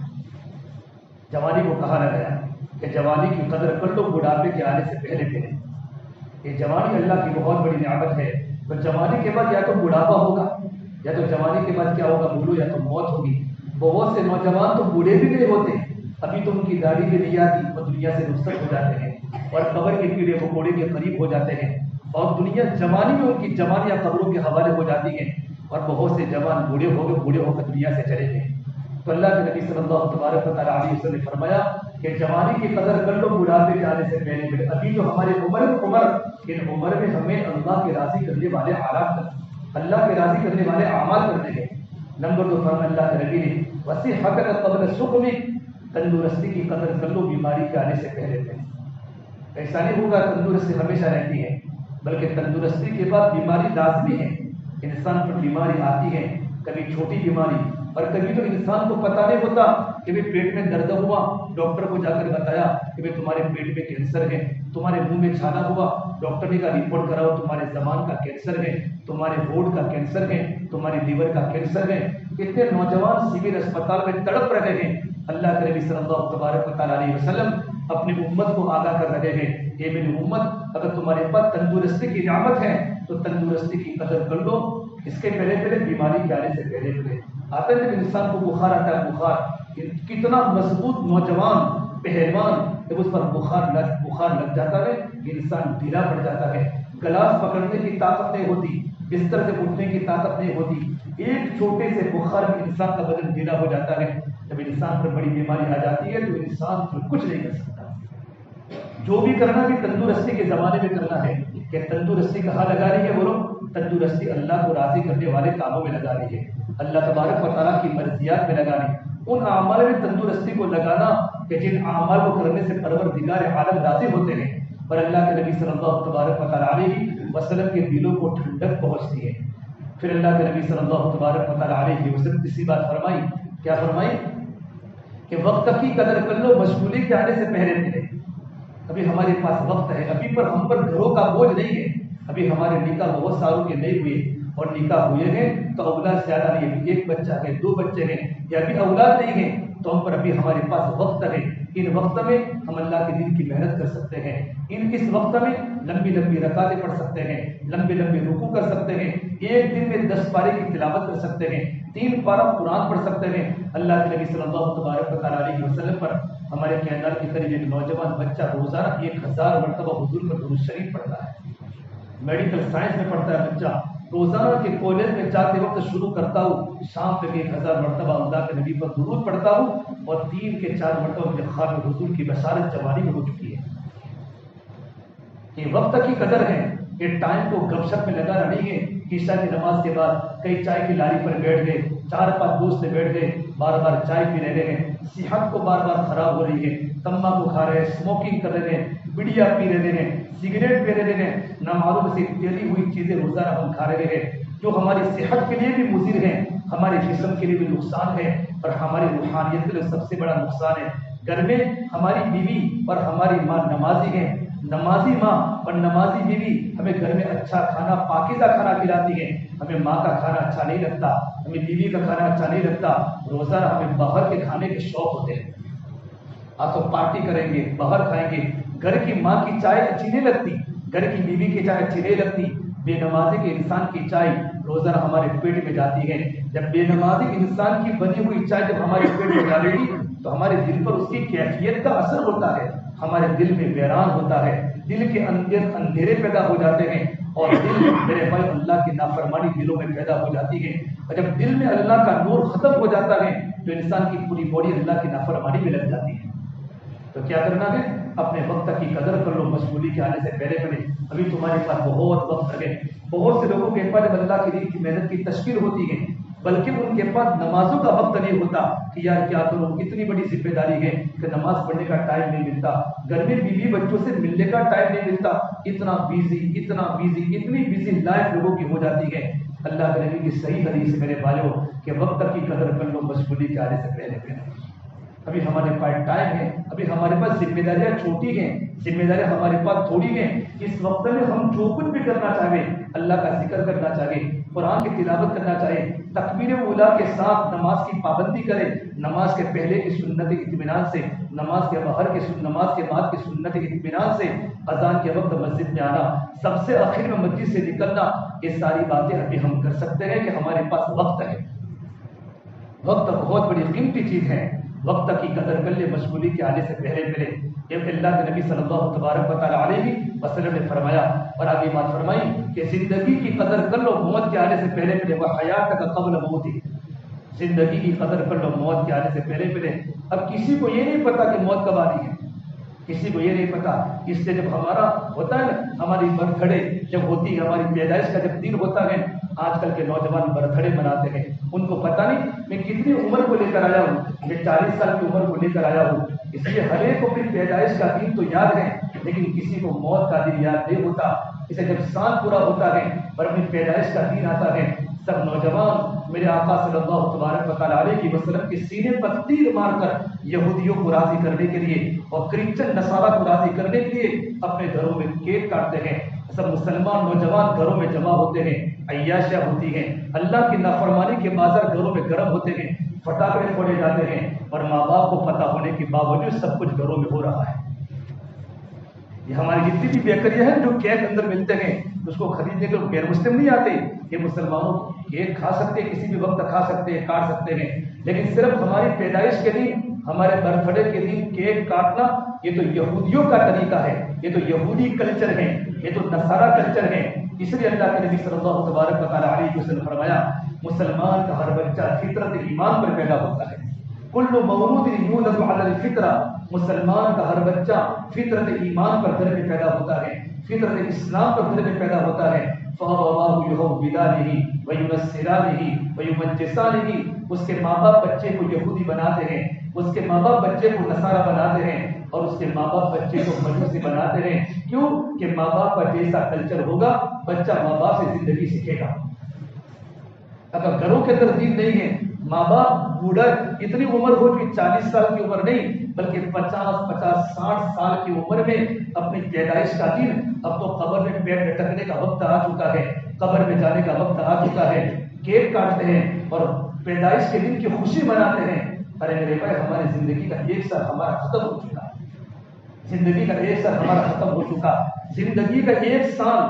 جوانی کو کہاں لگایا. کہ جوانی کی قدر کر لو بڑھاپے کے آنے سے پہلے. یہ جوانی اللہ کی بہت بڑی نعمت ہے. تو جوانی کے بعد یا تو بڑھاپا ہوگا، یا تو جوانی کے بعد کیا ہوگا بولو، یا تو موت ہوگی. بہت سے نوجوان تو بوڑھے بھی نہیں ہوتے، ابھی تو ان کی داڑھی بھی نہیں آتی اور دنیا سے رخصت ہو جاتے ہیں اور قبر کے کیڑے مکوڑے کے قریب ہو جاتے ہیں، اور دنیا جوانی میں ان کی جوانیاں قبروں کے حوالے ہو جاتی ہیں، اور بہت سے جوان بوڑھے ہو کر دنیا سے چلے گئے. تو اللہ کے نبی صلی اللہ تبارک و تعالیٰ علیہ وسلم نے فرمایا کہ جوانی کی قدر کر لو بڑھاپے کے آنے سے پہلے. ابھی جو ہماری ان عمر میں ہمیں اللہ کے راضی کرنے والے حالات کرنے، اللہ کے راضی کرنے والے اعمال کرنے ہیں. نمبر 2 فرمان اللہ کے نبی نے وصحۃ قبل سقم، تندرستی کی قدر کر لو بیماری کے آنے سے پہلے. ایسا نہیں ہوگا تندرستی ہمیشہ رہتی ہے، بلکہ تندرستی کے بعد بیماری لازمی ہے. انسان پر بیماری آتی ہے، کبھی چھوٹی بیماری، اور کبھی تو انسان کو پتہ نہیں ہوتا کہ بھائی پیٹ میں درد ہوا، ڈاکٹر کو جا کر بتایا کہ بھائی تمہارے پیٹ میں کینسر ہے، تمہارے منہ میں چھالا ہوا، ڈاکٹر نے کہا رپورٹ کراؤ تمہارے زبان کا کینسر ہے، تمہارے ہونٹ کا کینسر ہے، تمہاری لیور کا کینسر ہے۔ کتنے نوجوان سول اسپتال میں تڑپ رہے ہیں۔ اللہ کے نبی صلی اللہ علیہ وسلم اپنی امت کو آگاہ کر رہے ہیں کہ میری امت، اگر تمہارے پاس تندرستی کی نعمت ہے تو تندرستی کی قدر کر لو۔ اس کے پہلے بیماری کے آنے سے پہلے آتا ہے جب انسان کو بخار آتا ہے، بخار کتنا مضبوط نوجوان پہلوان جب اس پر بخار لگ جاتا ہے انسان ڈھیلا پڑ جاتا ہے، گلاس پکڑنے کی طاقت نہیں ہوتی، بستر سے اٹھنے کی طاقت نہیں ہوتی، ایک چھوٹے سے بخار میں انسان کا بدن ڈھیلا ہو جاتا ہے۔ جب انسان پر بڑی بیماری آ جاتی ہے تو انسان پھر کچھ نہیں کر سکتا۔ جو بھی کرنا بھی تندرستی کے زمانے میں کرنا ہے کہ تندرستی کہاں لگا رہی ہے؟ بولو، تندرستی اللہ کو راضی کرنے والے کاموں میں لگا رہی ہے، اللہ تبارک و تعالیٰ کی مرضیات میں لگا رہی ہے، ان اعمال میں تندرستی کو لگانا کہ جن اعمال کو کرنے سے پروردگار عالم راضی ہوتے ہیں اور اللہ کے نبی صلی اللہ تبارک و تعالیٰ علیہ وسلم کے دلوں کو ٹھنڈک پہنچتی ہے۔ پھر اللہ کے نبی صلی اللہ تبارک و تعالیٰ علیہ وسلم تیسری بات فرمائی، کیا فرمائی؟ کہ وقت کی قدر کر لو، مشغولی کے آنے سے پہلے۔ ابھی ہمارے پاس وقت ہے، ابھی پر ہم پر گھروں کا بوجھ نہیں ہے، ابھی ہمارے نکاح بہت سالوں کے نہیں ہوئے اور نکاح ہوئے ہیں تو اولاد زیادہ نہیں ہے، ایک بچہ ہے، 2 بچے ہیں یا ابھی اولاد نہیں ہے تو ہم پر ابھی ہمارے پاس وقت ہے۔ ان وقت میں ہم اللہ کے دین کی محنت کر سکتے ہیں، اس وقت میں لمبی لمبی رکعتیں پڑھ سکتے ہیں، لمبے لمبے رکوع کر سکتے ہیں، ایک دن میں 10 پارے کی تلاوت کر سکتے ہیں، 3 پارہ قرآن پڑھ سکتے ہیں۔ اللہ کے نبی صلی اللہ تبارک علیہ وسلم پر ہمارے خیال کے قریب ایک نوجوان بچہ روزانہ 1000 مرتبہ حضور پر درود شریف پڑھتا ہے، میڈیکل سائنس میں پڑھتا ہے بچہ، روزانہ کے کالج میں جاتے وقت شروع کرتا ہوں، شام تک 1000 مرتبہ اللہ کے نبی پر درود پڑھتا ہوں اور 3 کے 4 مرتبہ مجھے خواب حضور کی بشارت جوانی میں ہو چکی ہے۔ یہ وقت کی قدر ہے، یہ ٹائم کو گپ شپ میں لگانا نہیں ہے۔ عشاء کی نماز کے بعد کئی چائے کی لاری پر بیٹھ گئے، 4-5 دوست بیٹھ گئے، بار بار چائے پی رہے ہیں، صحت کو بار بار خراب ہو رہی ہے، تمباکو کھا رہے ہیں، اسموکنگ کر رہے ہیں، بیڑیا پی رہے ہیں، سگریٹ پی رہے ہیں، نامعلوم سے تیلی ہوئی چیزیں روزانہ ہم کھا رہے ہیں جو ہماری صحت کے لیے بھی مضر ہیں، ہمارے جسم کے لیے بھی نقصان ہے اور ہماری روحانیت کے لیے سب سے بڑا نقصان ہے۔ گھر میں ہماری بیوی اور ہماری ماں نمازی ہیں، نمازی ماں اور نمازی بیوی ہمیں گھر میں اچھا کھانا، پاکیزہ کھانا کھلاتی ہیں، ہمیں ماں کا کھانا اچھا نہیں لگتا، ہمیں بیوی کا کھانا اچھا نہیں لگتا، روزانہ ہمیں باہر کے کھانے کے شوق ہوتے ہیں، آپ تو پارٹی کریں گے، باہر کھائیں گے، گھر کی ماں کی چائے اچھی نہیں لگتی، گھر کی بیوی کی چائے اچھی نہیں لگتی، بے نمازی کے انسان کی چائے روزانہ ہمارے پیٹ میں جاتی ہے۔ جب بے نمازی انسان کی بنی ہوئی چائے جب ہمارے پیٹ میں ڈالے گی تو ہمارے دل پر اس کی کیفیت کا اثر ہوتا ہے، ہمارے دل میں ویران ہوتا ہے، دل کے اندر اندھیرے پیدا ہو جاتے ہیں اور دل میرے بھائی اللہ کی نافرمانی دلوں میں پیدا ہو جاتی ہے، اور جب دل میں اللہ کا نور ختم ہو جاتا ہے تو انسان کی پوری باڈی اللہ کی نافرمانی میں لگ جاتی ہے۔ تو کیا کرنا ہے؟ اپنے وقت کی قدر کر لو، مشغولی کے آنے سے پہلے۔ ابھی تمہارے پاس بہت وقت ہے، بہت سے لوگوں کے پاس جب اللہ کے دین کی محنت کی تشکیل ہوتی ہے بلکہ ان کے پاس نمازوں کا وقت نہیں ہوتا کہ یار کیا کروں، اتنی بڑی ذمہ داری ہے کہ نماز پڑھنے کا ٹائم نہیں ملتا، گھر میں بیوی بچوں سے ملنے کا ٹائم نہیں ملتا، اتنا بیزی اتنی بیزی لائف لوگوں کی ہو جاتی ہے۔ اللہ کے نبی کی صحیح حدیث ہے میرے بھائیوں کہ وقت کی قدر کر لو، مشغولی کے آنے سے پہلے۔ ابھی ہمارے پاس ٹائم ہے، ابھی ہمارے پاس ذمہ داریاں چھوٹی ہیں، ذمہ داریاں ہمارے پاس تھوڑی ہیں، اس وقت میں ہم جو کچھ بھی کرنا چاہیں، اللہ کا ذکر کرنا چاہیں، قرآن کی تلاوت کرنا چاہیں، تکبیر اولیٰ کے ساتھ نماز کی پابندی کریں، نماز کے پہلے کی سنت اطمینان سے، نماز کے بعد کی سنت اطمینان سے، اذان کے وقت مسجد میں آنا، سب سے آخر میں مسجد سے نکلنا، یہ ساری باتیں ابھی ہم کر سکتے ہیں کہ ہمارے پاس وقت ہے۔ وقت بہت بڑی قیمتی چیز ہے، وقت کی قدر کر لے، مشغولی کے آنے سے پہلے۔ جب اللہ کے نبی صلی اللہ تبارک و تعالیٰ علیہ وسلم نے فرمایا اور آگے بات فرمائی کہ زندگی کی قدر کر لو موت کے آنے سے پہلے، وہ حیات کا قبل موت ہی، زندگی کی قدر کر لو موت کے آنے سے پہلے۔ اب کسی کو یہ نہیں پتا کہ موت کب آنی ہے، کسی کو یہ نہیں پتا، اس لیے جب ہمارا ہوتا ہے نا، ہماری برتھ ڈے جب ہوتی ہے، ہماری پیدائش کا جب دن ہوتا ہے، آج کل کے نوجوان برتھ ڈے مناتے ہیں، ان کو پتہ نہیں میں کتنی عمر کو لے کر آیا ہوں، میں 40 سال کی عمر کو لے کر آیا ہوں، اس لیے ہر ایک کو اپنی پیدائش کا دن تو یاد ہے لیکن کسی کو موت کا دن یاد نہیں ہوتا۔ اسے جب سال پورا ہوتا ہے اور اپنی پیدائش کا دن آتا ہے، سب نوجوان میرے آقا صلی اللہ تبارک و تعالیٰ علیہ وسلم کے سینے پر تیر مار کر یہودیوں کو راضی کرنے کے لیے اور کرسچن نصارہ کو راضی کرنے کے لیے اپنے گھروں میں کیک کاٹتے ہیں. سب مسلمان نوجوان گھروں میں جمع ہوتے ہیں، عیاشیاں ہوتی ہیں، اللہ کی نافرمانی کے بازار گھروں میں گرم ہوتے ہیں، پٹاخے پھوڑے جاتے ہیں، اور ماں باپ کو پتہ ہونے کے باوجود سب کچھ گھروں میں ہو رہا ہے. یہ ہماری جتنی بھی بیکریاں ہیں جو کیک اندر ملتے ہیں اس کو خریدنے کے غیر مسلم نہیں آتے. یہ مسلمانوں کیک کھا سکتے ہیں، کسی بھی وقت کھا سکتے ہیں، کاٹ سکتے ہیں، لیکن صرف ہماری پیدائش کے دن، ہمارے برتھ ڈے کے دن کیک کاٹنا یہ تو یہودیوں کا طریقہ ہے، یہ تو یہودی کلچر ہے، یہ تو نصارہ کلچر ہے. اس لیے اللہ کے نبی صلی اللہ تبارک و تعالیٰ علیہ وسلم فرمایا مسلمان کا ہر بچہ فطرت ایمان پر پیدا ہوتا ہے. کل مولود یولد علی الفطرہ، مسلمان کا ہر بچہ فطرت ایمان پر گھر میں پیدا ہوتا ہے، فطرت اسلام پر گھر میں پیدا ہوتا ہے. فَأَبَوَاهُ يُهَوِّدَانِهِ وَيُنَصِّرَانِهِ وَيُمَجِّسَانِهِ، اس کے ماں باپ بچے کو یہودی بناتے ہیں، اس کے ماں باپ بچے کو نصارہ بناتے ہیں، اور اس کے ماں باپ بچے کو مجوسی بناتے ہیں. کیوں کہ ماں باپ کا جیسا کلچر ہوگا بچہ ماں باپ سے زندگی سیکھے گا. اگر گھروں کے اندر دین نہیں ہے، ماں باپ بوڑھا اتنی عمر ہو کہ 40 سال کی عمر نہیں بلکہ 50 60 سال کی عمر میں اپنی پیدائش کا دن، اب تو قبر میں پیٹ لٹکنے کا وقت آ چکا ہے، قبر میں جانے کا وقت آ چکا ہے، کیک کاٹتے ہیں اور پیدائش کے دن کی خوشی مناتے ہیں. ارے میرے بھائی، ہماری زندگی کا ایک سال ہمارا ختم ہو چکا ہے، زندگی کا ایک سال ہمارا ختم ہو چکا. زندگی کا ایک سال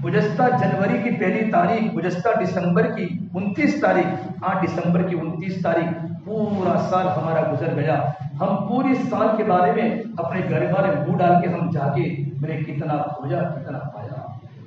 گزشتہ جنوری کی 1 تاریخ، گزشتہ دسمبر کی 29 تاریخ، 8 دسمبر کی 29 تاریخ، پورا سال ہمارا گزر گیا. ہم پوری سال کے بارے میں اپنے گھر والے منہ ڈال کے ہم جاگے، میں نے کتنا کھوجا کتنا پایا.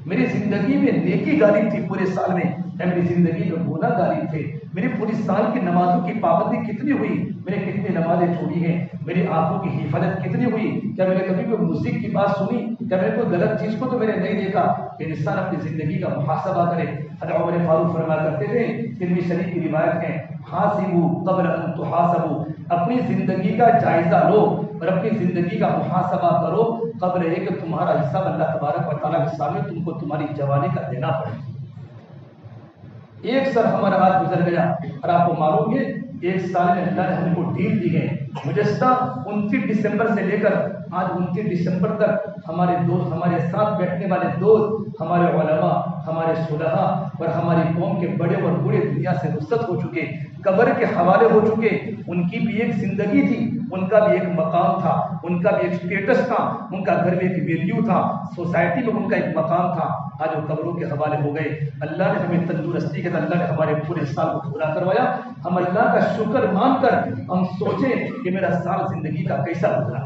میری زندگی میں نیکی غالب تھی پورے سال میں، میری زندگی میں گناہ غالب تھے. میری پوری سال کی نمازوں کی پابندی کتنی ہوئی، میں نے کتنی نمازیں چھوڑی ہیں، میری آنکھوں کی حفاظت کتنی ہوئی. کیا میں نے کبھی کوئی موسیقی کی بات سنی؟ کیا میں نے کوئی غلط چیز کو تو میں نے نہیں دیکھا. کہ انسان اپنی زندگی کا محاسبہ کرے. حضرت عمر فاروق فرمایا کرتے تھے، ترمذی شریف کی روایت ہے، حاسبوا قبل ان تحاسبوا، اپنی زندگی کا جائزہ لو اور اپنی زندگی کا محاسبہ کرو قبل ہے کہ تمہارا حساب اللہ تبارک و تعالیٰ کے سامنے تم کو تمہاری جوانی کا دینا پڑے. ایک سال ہمارا آج گزر گیا اور آپ کو معلوم ہے ایک سال میں اللہ نے ہم کو ڈیل دی ہے. گزشتہ 29 دسمبر سے لے کر آج 29 دسمبر تک ہمارے دوست، ہمارے ساتھ بیٹھنے والے دوست، ہمارے علماء، ہمارے صلحاء اور ہماری قوم کے بڑے اور بوڑھے دنیا سے رخصت ہو چکے، قبر کے حوالے ہو چکے. ان کی بھی ایک زندگی تھی، ان کا بھی ایک مقام تھا، ان کا بھی ایک اسٹیٹس تھا، ان کا گھر میں ایک ویلیو تھا، سوسائٹی میں ان کا ایک مقام تھا. آج وہ قبروں کے حوالے ہو گئے. اللہ نے ہمیں تندرستی کے ساتھ اللہ نے ہمارے پورے سال کو پورا کروایا. ہم اللہ کا شکر مان کر ہم سوچیں کہ میرا سال زندگی کا کیسا گزرا.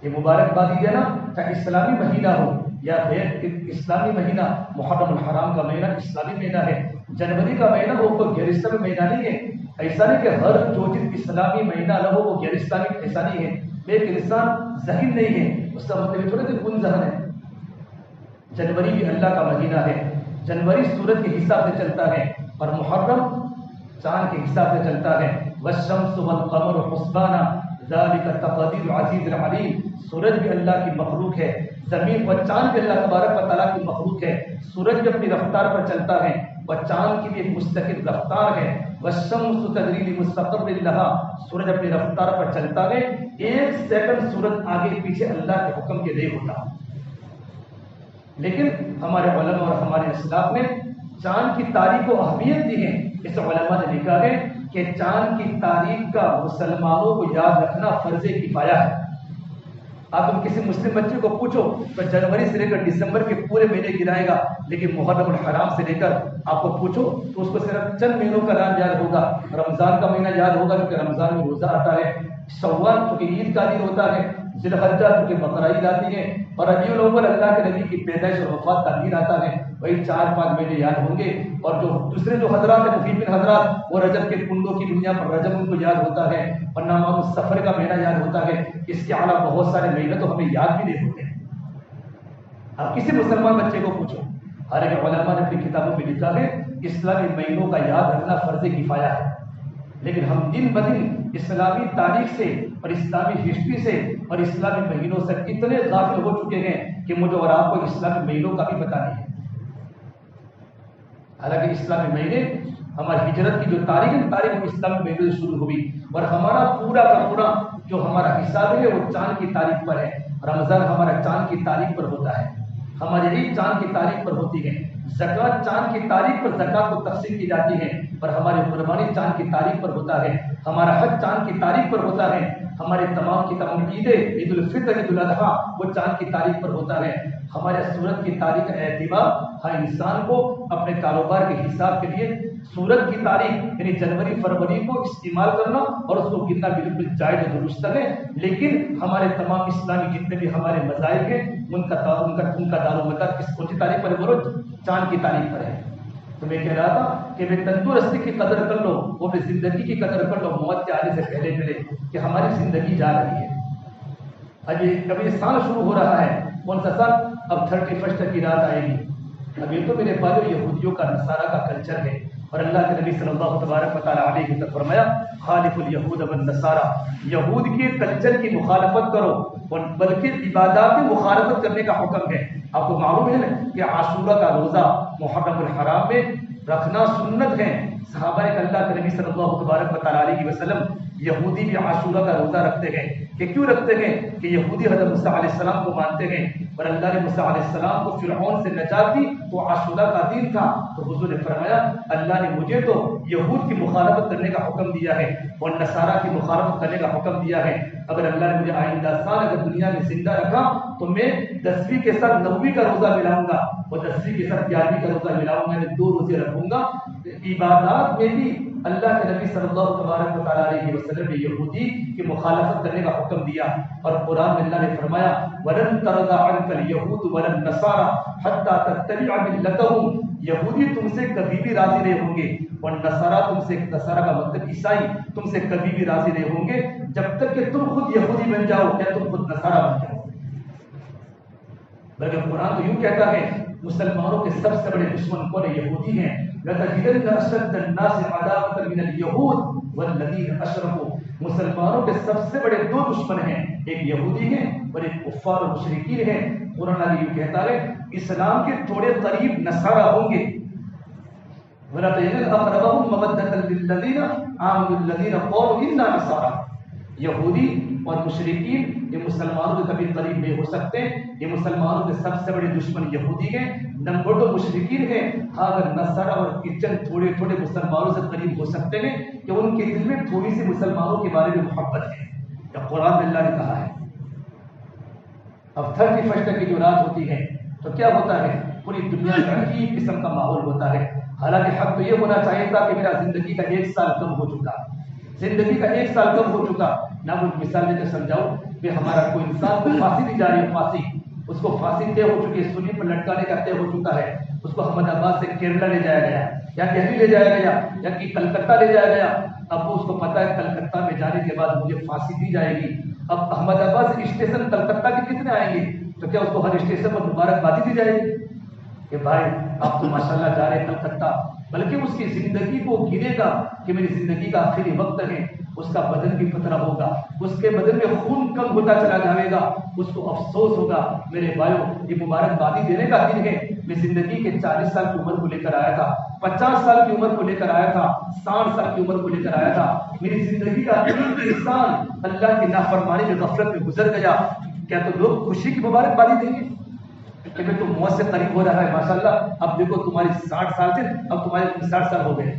یہ مبارکبادی ہے نا، چاہے اسلامی مہینہ ہو یا غیر اسلامی مہینہ. محرم الحرام کا مہینہ اسلامی مہینہ ہے، جنوری کا مہینہ ہو کوئی غیر اسلامی مہینہ نہیں ہے. ایسا نہیں کہ ہر جو چیز اسلامی مہینہ نہ ہو وہ غیر اسلامی، ایسا نہیں ہے. ایک انسان ذہین نہیں ہے اس کا مطلب تھوڑے کہ کن ذہن ہے. جنوری بھی اللہ کا مہینہ ہے، جنوری سورج کے حساب سے چلتا ہے اور محرم چاند کے حساب سے چلتا ہے. والشمس والقمر حسبانا ذلك تقدیر العزیز العلیم. سورج بھی اللہ کی مخلوق ہے، زمین و چاند بھی اللہ تبارک و تعالیٰ کی مخلوق ہے. سورج بھی اپنی رفتار پر چلتا ہے اور چاند کی بھی ایک مستقل رفتار ہے. والشمس تجری لمستقر لها، سورج اپنی رفتار پر چلتا ہے، ایک سیکنڈ سورج آگے پیچھے اللہ کے حکم کے نہیں ہوتا. لیکن ہمارے علماء اور ہمارے اسلاف نے چاند کی تاریخ کو اہمیت دی ہے. اس علماء نے لکھا ہے کہ چاند کی تاریخ کا مسلمانوں کو یاد رکھنا فرض کفایہ ہے. آپ تم کسی مسلم بچے کو پوچھو تو جنوری سے لے کر دسمبر کے پورے مہینے گرائے گا، لیکن محرم الحرام سے لے کر آپ کو پوچھو تو اس کو صرف چند مہینوں کا نام یاد ہوگا. رمضان کا مہینہ یاد ہوگا کیونکہ رمضان میں روزہ آتا ہے، شوال چونکہ عید کا دن ہوتا ہے، ذی الحجہ چونکہ بقرہ عید آتی ہے، اور ربیع الاول اللہ کے نبی کی پیدائش اور وفات کا دن آتا ہے. وہی 4-5 مہینے یاد ہوں گے. اور جو دوسرے جو حضرات ہیں مفید بن حضرات، وہ رجب کے کنڈوں کی دنیا پر رجب ان کو یاد ہوتا ہے اور نامعلوم سفر کا مہینہ یاد ہوتا ہے. اس کے علاوہ بہت سارے مہینے تو ہمیں یاد بھی نہیں ہوتے. آپ کسی مسلمان بچے کو پوچھو، ہر ایک علماء نے اپنی کتابوں میں لکھا ہے اسلامی مہینوں کا یاد رکھنا فرض کفایہ ہے. لیکن ہم دن بدن اسلامی تاریخ سے اور اسلامی ہسٹری سے اور اسلامی مہینوں سے اتنے غافل ہو چکے ہیں کہ مجھے اور آپ کو اسلامی مہینوں کا بھی پتہ نہیں ہے. حالانکہ اسلامی مہینے ہماری ہجرت کی جو تاریخ وہ اسلامی مہینے سے شروع ہوئی، اور ہمارا پورا کا پورا جو ہمارا حساب ہے وہ چاند کی تاریخ پر ہے۔ رمضان ہمارا چاند کی تاریخ پر ہوتا ہے، ہماری عید چاند کی تاریخ پر ہوتی ہے، زکوٰۃ چاند کی تاریخ پر زکوٰۃ کو تقسیم کی جاتی ہے، اور ہماری قربانی چاند کی تاریخ پر ہوتا ہے، ہمارا حج چاند کی تاریخ پر ہوتا ہے، ہمارے تمام کی تمام عیدیں، عید الفطر، عید الاضحیٰ وہ چاند کی تاریخ پر ہوتا ہے۔ ہمارے سورت کی تاریخ اعتبار ہر انسان کو اپنے کاروبار کے حساب کے لیے سورت کی تاریخ یعنی جنوری فروری کو استعمال کرنا اور اس کو گننا بالکل جائز و درست ہے، لیکن ہمارے تمام اسلامی جتنے بھی ہمارے مذاہب ہیں ان کا دار و مدار کس کون سی تاریخ پر ہے؟ بولو، چاند کی تاریخ پر ہے۔ تو میں کہہ رہا تھا کہ میں تندرستی کی قدر کر لو، وہ اپنی زندگی کی قدر کر لو موت کے آنے سے پہلے کہ ہماری زندگی جا رہی ہے۔ ابھی سال شروع ہو رہا ہے، کون سا سال؟ اب 31 کی رات آئے گی۔ اب یہ تو میرے بھائیو یہودیوں کا نصارہ کا کلچر ہے، اور اللہ کے نبی صلی اللہ تبارک و تعالیٰ علیہ وسلم فرمایا خالف الیہود والنصارہ، یہود کے کلچر کی مخالفت کرو، بلکہ عبادات کی مخالفت کرنے کا حکم ہے۔ آپ کو معلوم ہے نا کہ عاشورہ کا روزہ محرم الحرام میں رکھنا سنت ہے۔ صحابہ اللہ کے نبی صلی اللہ تبارک و تعالیٰ علیہ وسلم یہودی بھی عاشورہ کا روزہ رکھتے ہیں کہ کیوں رکھتے ہیں کہ یہودی حضرت موسیٰ علیہ السلام کو مانتے ہیں، اور اللہ نے موسیٰ علیہ السلام کو فرعون سے نجات دی تو عاشورہ کا دن تھا۔ تو حضور نے فرمایا اللہ نے مجھے تو یہود کی مخالفت کرنے کا حکم دیا ہے اور نصارہ کی مخالفت کرنے کا حکم دیا ہے۔ اگر اللہ نے مجھے آئندہ سال اگر دنیا میں زندہ رکھا تو میں 10ویں کے ساتھ 9ویں کا روزہ ملاؤں گا، اور 10ویں کے ساتھ 11ویں کا روزہ ملاؤں گا، میں 2 روزے رکھوں گا۔ عبادات میں بھی اللہ کے نبی صلی اللہ تبارک و تعالیٰ علیہ وسلم نے یہودی کی مخالفت کرنے کا حکم دیا، اور قرآن میں اللہ نے فرمایا وَلَن تَرْضَىٰ عَنْكَ الْيَهُودُ وَلَا النَّصَارَىٰ حَتَّىٰ تَتَّبِعَ مِلَّتَهُمْ، یہودی تم سے کبھی بھی راضی نہیں ہوں گے، اور نصارہ تم سے، نصارہ کا مطلب عیسائی، تم سے کبھی بھی راضی نہیں ہوں گے جب تک کہ تم خود یہودی بن جاؤ یا تم خود نصارہ بن جاؤ۔ بلکہ قرآن تو یوں کہتا ہے مسلمانوں کے سب سے بڑے دشمن کون یہودی ہیں۔ لَتَجِدَنَّ أَشَدَّ النَّاسِ عَدَاوَةً مِنَ الْيَهُودِ وَالَّذِينَ أَشْرَكُوا، مسلمانوں کے سب سے بڑے 2 دشمن ہیں، ایک یہودی ہیں اور ایک کفار و مشرکین ہیں۔ قرآن یوں کہتا ہے اسلام کے تھوڑے قریب نصارہ ہوں گے، وَلَا تَجِدَنَّ أَقْرَبَهُم مَّوَدَّةً لِّلَّذِينَ آمَنُوا الَّذِينَ قَالُوا إِنَّا نَصَارَىٰ، یہودی اور مشرکین یہ مسلمانوں کے کبھی قریب نہیں ہو سکتے، یہ مسلمانوں کے سب سے بڑے دشمن یہودی ہیں، نمبر 2 مشرکین ہیں۔ ہاں اگر نصارہ اور کرسچن تھوڑے تھوڑے مسلمانوں سے قریب ہو سکتے ہیں کہ ان کے دل میں تھوڑی سی مسلمانوں کے بارے میں محبت ہے، یا قرآن میں اللہ نے کہا ہے۔ اب 31 کی جو رات ہوتی ہے تو کیا ہوتا ہے؟ پوری دنیا میں عجیب قسم کا ماحول ہوتا ہے۔ حالانکہ حق تو یہ ہونا چاہیے تھا کہ میرا زندگی کا 1 سال کم ہو چکا، زندگی کا 1 سال کم ہو چکا۔ نہ وہ مثال دے کر سمجھاؤ کہ ہمارا کوئی انسان کو پھانسی دی جا رہی ہے، پھانسی اس کو پھانسی طے ہو چکی ہے، سولی پر لٹکانے کا طے ہو چکا ہے، اس کو احمد آباد سے کیرلا لے جایا گیا یا دہلی لے جایا گیا یا کہ کلکتہ لے جایا گیا۔ اب اس کو پتا ہے کلکتہ میں جانے کے بعد مجھے پھانسی دی جائے گی۔ اب احمد آباد سے اسٹیشن کلکتہ کے کتنے آئیں گے؟ تو کیا اس کو ہر اسٹیشن پر مبارکبادی دی جائے گی کہ بھائی آپ تو ماشاءاللہ جا رہے ہیں کلکتہ؟ بلکہ اس کی زندگی کو گرے گا کہ میری زندگی کا آخری وقت ہے، اس کا بدن بھی پتلا ہوگا، اس کے بدن میں خون کم ہوتا چلا جائے گا، اس کو افسوس ہوگا میرے بھائیو یہ مبارکبادی دینے کا دن ہے۔ میں زندگی کے 40 سال کی عمر کو لے کر آیا تھا، 50 سال کی عمر کو لے کر آیا تھا، 60 سال کی عمر کو لے کر آیا تھا، میری زندگی کا ایک انسان اللہ کی نافرمانی میں غفلت میں گزر گیا، کیا تو لوگ خوشی کی مبارکبادی دیں گے کہ میں تو موت سے قریب ہو رہا ہے ماشاءاللہ، اب دیکھو تمہاری 60 سال تھے اب تمہارے 60 سال ہو گئے،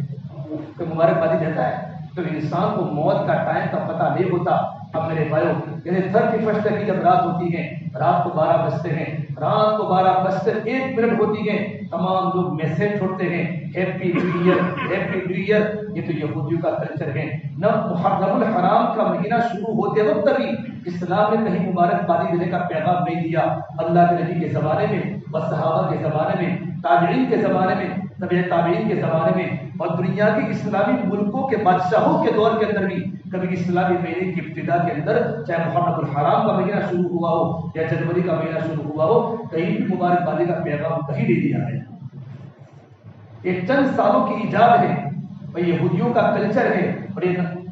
کوئی مبارکبادی دیتا ہے؟ تو انسان کو موت کا ٹائم کا پتہ نہیں ہوتا۔ اب میرے بھائیو یعنی 31 کی جب رات ہوتی ہے، رات کو 12 بجتے ہیں، رات کو 12 بجتے 1 منٹ ہوتی ہے، تمام لوگ میسج چھوڑتے ہیں happy new year, happy new year. یہ تو یہودیوں کا کلچر ہے۔ نہ محرم الحرام کا مہینہ شروع ہوتے وقت بھی اسلام نے کہیں مبارکبادی دینے کا پیغام نہیں دیا۔ اللہ کے نبی کے زمانے میں اور صحابہ کے زمانے میں، تابعین کے زمانے میں، تبع تابعین کے زمانے میں، اور دنیا کے اسلامی ملکوں کے بادشاہوں کے دور کے اندر بھی کبھی اسلامی مہینے کی ابتدا کے اندر چاہے محرم الحرام کا مہینہ شروع ہوا ہو یا جنوری کا مہینہ شروع ہوا ہو، کہیں بھی مبارکبادی کا پیغام کہیں نہیں دیا گیا۔ یہ چند سالوں کی ایجاد ہے اور یہودیوں کا کلچر ہے، اور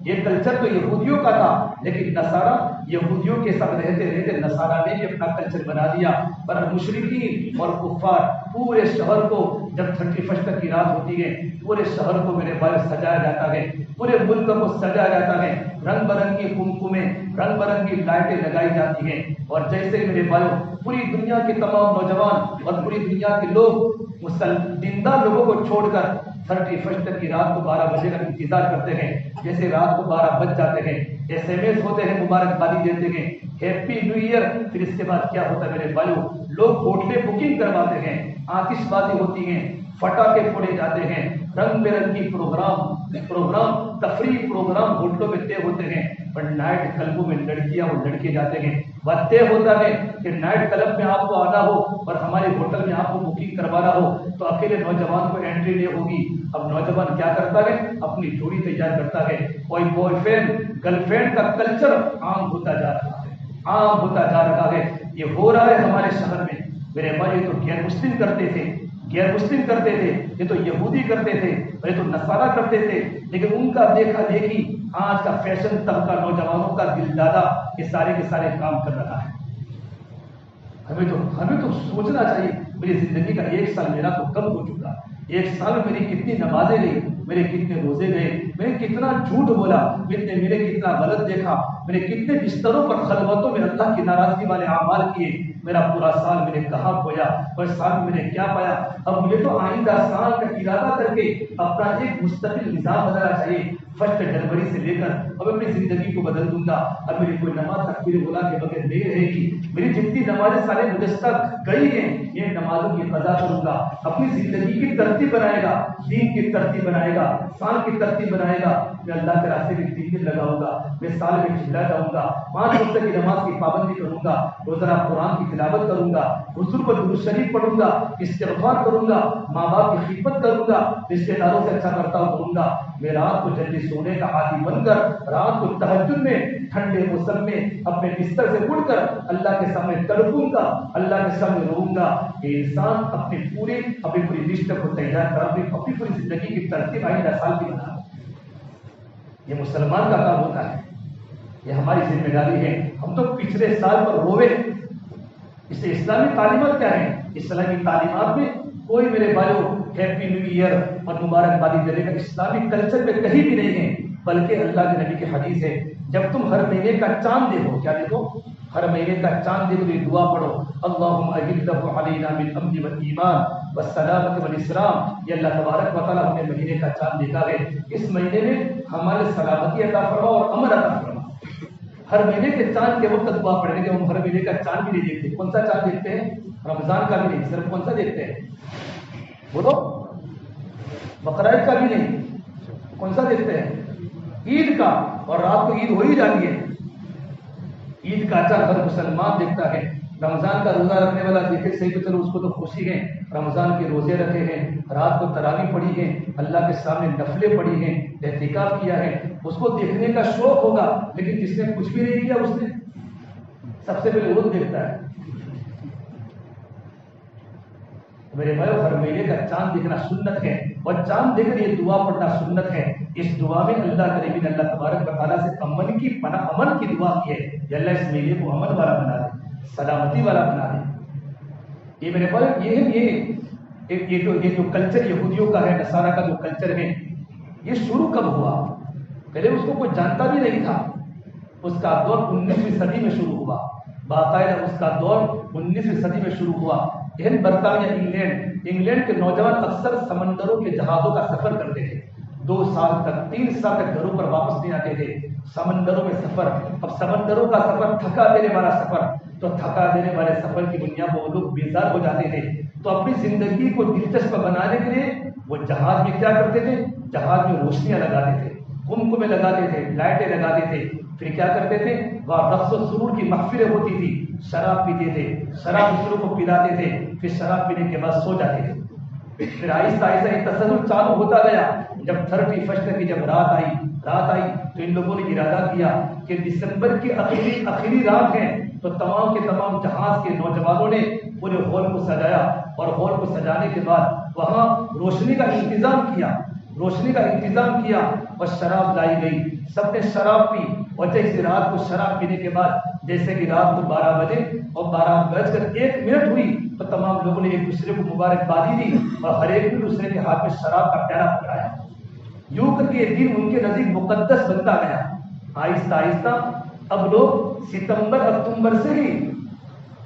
یہ کلچر تو یہودیوں کا تھا، لیکن نصارہ یہودیوں کے ساتھ رہتے رہتے نصارہ نے بھی اپنا کلچر بنا دیا، پر مشرکین اور کفار پورے شہر کو جب 31 کی رات ہوتی ہے پورے شہر کو میرے بھائی سجایا جاتا ہے، پورے ملک کو سجایا جاتا ہے، رنگ برنگی کمکمیں، رنگ برنگی لائٹیں لگائی جاتی ہیں، اور جیسے میرے بھائیوں پوری دنیا کے تمام نوجوان اور پوری دنیا کے لوگ زندہ لوگوں کو چھوڑ کر 31 کی رات کو 12 بجے کا انتظار کرتے ہیں، جیسے رات کو 12 بج جاتے ہیں SMS ہوتے ہیں، مبارکبادی دیتے ہیں، ہیپی نیو ایئر۔ پھر اس کے بعد کیا ہوتا ہے میرے بھائیوں، لوگ ہوٹلیں بکنگ کرواتے ہیں، آتش بازی ہوتی ہیں، پٹاخے پھوڑے جاتے ہیں، رنگ برنگی پروگرام تفریح پروگرام ہوٹلوں میں طے ہوتے ہیں، پر نائٹ کلبوں میں لڑکیاں اور لڑکے جاتے ہیں۔ بات طے ہوتا ہے کہ نائٹ کلب میں آپ کو آنا ہو اور ہمارے ہوٹل میں آپ کو بکنگ کروانا ہو تو اکیلے نوجوان کو انٹری نہیں ہوگی۔ اب نوجوان کیا کرتا ہے، اپنی جوڑی تیار کرتا ہے، کوئی بوائے فرینڈ گرل فرینڈ کا کلچر عام ہوتا جا رہا ہے، عام ہوتا جا رہا ہے۔ یہ ہو رہا ہے ہمارے شہر میں۔ میرے بھائی یہ تو غیر مسلم کرتے تھے، غیر مسلم کرتے تھے، یہ تو یہودی کرتے تھے، یہ تو نصارہ کرتے تھے، لیکن ان کا دیکھا دیکھی آج کا فیشن طبقہ نوجوانوں کا دل دادا یہ سارے کے سارے کام کر رہا ہے۔ ہمیں تو سوچنا چاہیے، میری زندگی کا 1 سال میرا تو کم ہو چکا، 1 سال میں میری کتنی نمازیں گئی، میرے کتنے روزے گئے، میں نے کتنا جھوٹ بولا، میں نے کتنا غلط دیکھا، میں نے کتنے بستروں پر خلوتوں میں اللہ کی ناراضگی والے اعمال کیے، میرا پورا سال میں نے کہاں کھویا اور سال میں نے کیا پایا۔ اب مجھے تو آئندہ سال کا ارادہ کر کے اپنا ایک مستقل نظام بنانا چاہیے۔ 1 جنوری سے لے کر اب اپنی زندگی کو بدل دوں گا، اب میری کوئی نماز تکبیر اولا کے بغیر نہیں رہے گی، میری جتنی نمازیں سارے گزشتہ گئی ہیں یہ نمازوں کی قضا کروں گا، اپنی زندگی کی ترتیب بنائے گا، دین کی ترتیب بنائے گا، سال کی ترتیب بنائے گا، میں اللہ کے راستے میں 3 دن لگاؤں گا، میں سال میں چلا جاؤں گا، 5 وقت کی نماز کی پابندی کروں گا، روزانہ قرآن کی تلاوت کروں گا، حضور پر درود شریف پڑھوں گا، استغفار کروں گا، ماں باپ کی خدمت کروں گا، رشتے داروں سے اچھا برتاؤ کروں گا، میں رات کو جلدی سونے کا عادی بن کر رات کو تہجد میں ٹھنڈے موسم میں اپنے بستر سے اٹھ کر اللہ کے سامنے تڑپوں گا، اللہ کے سامنے روؤں گا کہ انسان اپنی پوری لسٹ کو تیار کر اپنی پوری زندگی کی ترتیب آئندہ سال کی بنا۔ یہ مسلمان کا کام ہوتا ہے، یہ ہماری ذمہ داری ہے۔ ہم تو پچھلے سال پر روئے۔ اس سے اسلامی تعلیمات کیا ہے؟ اسلامی تعلیمات میں کوئی میرے بھائیوں ہیپی نیو ایئر اور مبارکبادی دینے کا اسلامی کلچر میں کہیں بھی نہیں ہے، بلکہ اللہ کے نبی کی حدیث ہے جب تم ہر مہینے کا چاند دیکھو، کیا دیکھو؟ ہر مہینے کا چاند دیکھو، یہ دعا پڑھو، اللہم اجلہ علینا بالامن والایمان والسلامۃ والاسلام۔ یہ اللہ تبارک و تعالیٰ ہم نے مہینے کا چاند دیکھا ہے، اس مہینے میں ہمارے سلامتی عطا فرما اور امن عطا فرما۔ ہر مہینے کے چاند کے وقت دعا پڑھنے کے، ہم ہر مہینے کا چاند بھی نہیں دیکھتے۔ کون سا چاند دیکھتے ہیں؟ رمضان کا بھی نہیں، صرف کون سا دیکھتے ہیں؟ بولو، بقرعید کا بھی نہیں، کون سا دیکھتے ہیں؟ عید کا، اور رات کو عید ہو ہی جاتی ہے۔ عید کا چاند ہر مسلمان دیکھتا ہے۔ رمضان کا روزہ رکھنے والا دیکھے صحیح تو چلو اس کو تو خوشی ہے، رمضان کے روزے رکھے ہیں، رات کو تراویح پڑھی ہے، اللہ کے سامنے نفلیں پڑھی ہیں، اعتکاف کیا ہے، اس کو دیکھنے کا شوق ہوگا، لیکن جس نے کچھ بھی نہیں کیا اس نے سب سے پہلے وہ دیکھتا ہے۔ میرے بھائیو ہر مہینے کا چاند دیکھنا سنت ہے، اور چاند دیکھ کر یہ دعا پڑھنا سنت ہے۔ اس دعا میں اللہ کریم نے اللہ تبارک و تعالیٰ سے امن کی دعا کی ہے کہ اللہ اس مہینے کو امن والا بنا دے، سلامتی والا بنا دے۔ یہ میرے بھائی یہ جو کلچر یہودیوں کا ہے، نصارہ کا جو کلچر ہے، یہ شروع کب ہوا؟ پہلے اس کو کوئی جانتا بھی نہیں تھا۔ اس کا دور 19ویں صدی میں شروع ہوا، باقاعدہ اس کا دور 19ویں صدی میں شروع ہوا۔ ہند، برطانیہ، انگلینڈ کے نوجوان اکثر سمندروں کے جہازوں کا سفر کرتے تھے، 2 سال تک 3 سال تک گھروں پر واپس نہیں آتے تھے، سمندروں میں سفر۔ اب سمندروں کا سفر تھکا دینے والا سفر، تو تھکا دینے والے سفر کی بنیاد پر وہ لوگ بیزار ہو جاتے تھے، تو اپنی زندگی کو دلچسپ بنانے کے لیے وہ جہاز میں کیا کرتے تھے؟ جہاز میں روشنیاں لگاتے تھے، کمکمے لگاتے تھے، لائٹیں لگاتے تھے، پھر کیا کرتے تھے؟ وہاں رقص و سرور کی محفلیں ہوتی تھی، شراب پیتے تھے، شراب دوسروں کو پلاتے تھے، پھر شراب پینے کے بعد سو جاتے تھے۔ پھر آہستہ آہستہ یہ تسلسل چالو ہوتا گیا۔ جب 31 کی جب رات آئی تو ان لوگوں نے ارادہ کیا کہ دسمبر کی آخری رات ہے، تو تمام کے تمام جہاز کے نوجوانوں نے پورے ہال کو سجایا، اور ہال کو سجانے کے بعد وہاں روشنی کا انتظام کیا اور شراب لائی گئی، سب نے شراب پی، اور جیسے رات کو شراب پینے کے بعد جیسے کہ رات کو 12 بجے اور 12 بج کر 1 منٹ ہوئی تو تمام لوگوں نے ایک دوسرے کو مبارکبادی دی اور ہر ایک نے دوسرے کے ہاتھ میں شراب کا پیالہ پکڑایا. یوں کر کے یہ دن ان کے نزدیک مقدس بنتا گیا. آہستہ آہستہ اب لوگ ستمبر اکتوبر سے ہی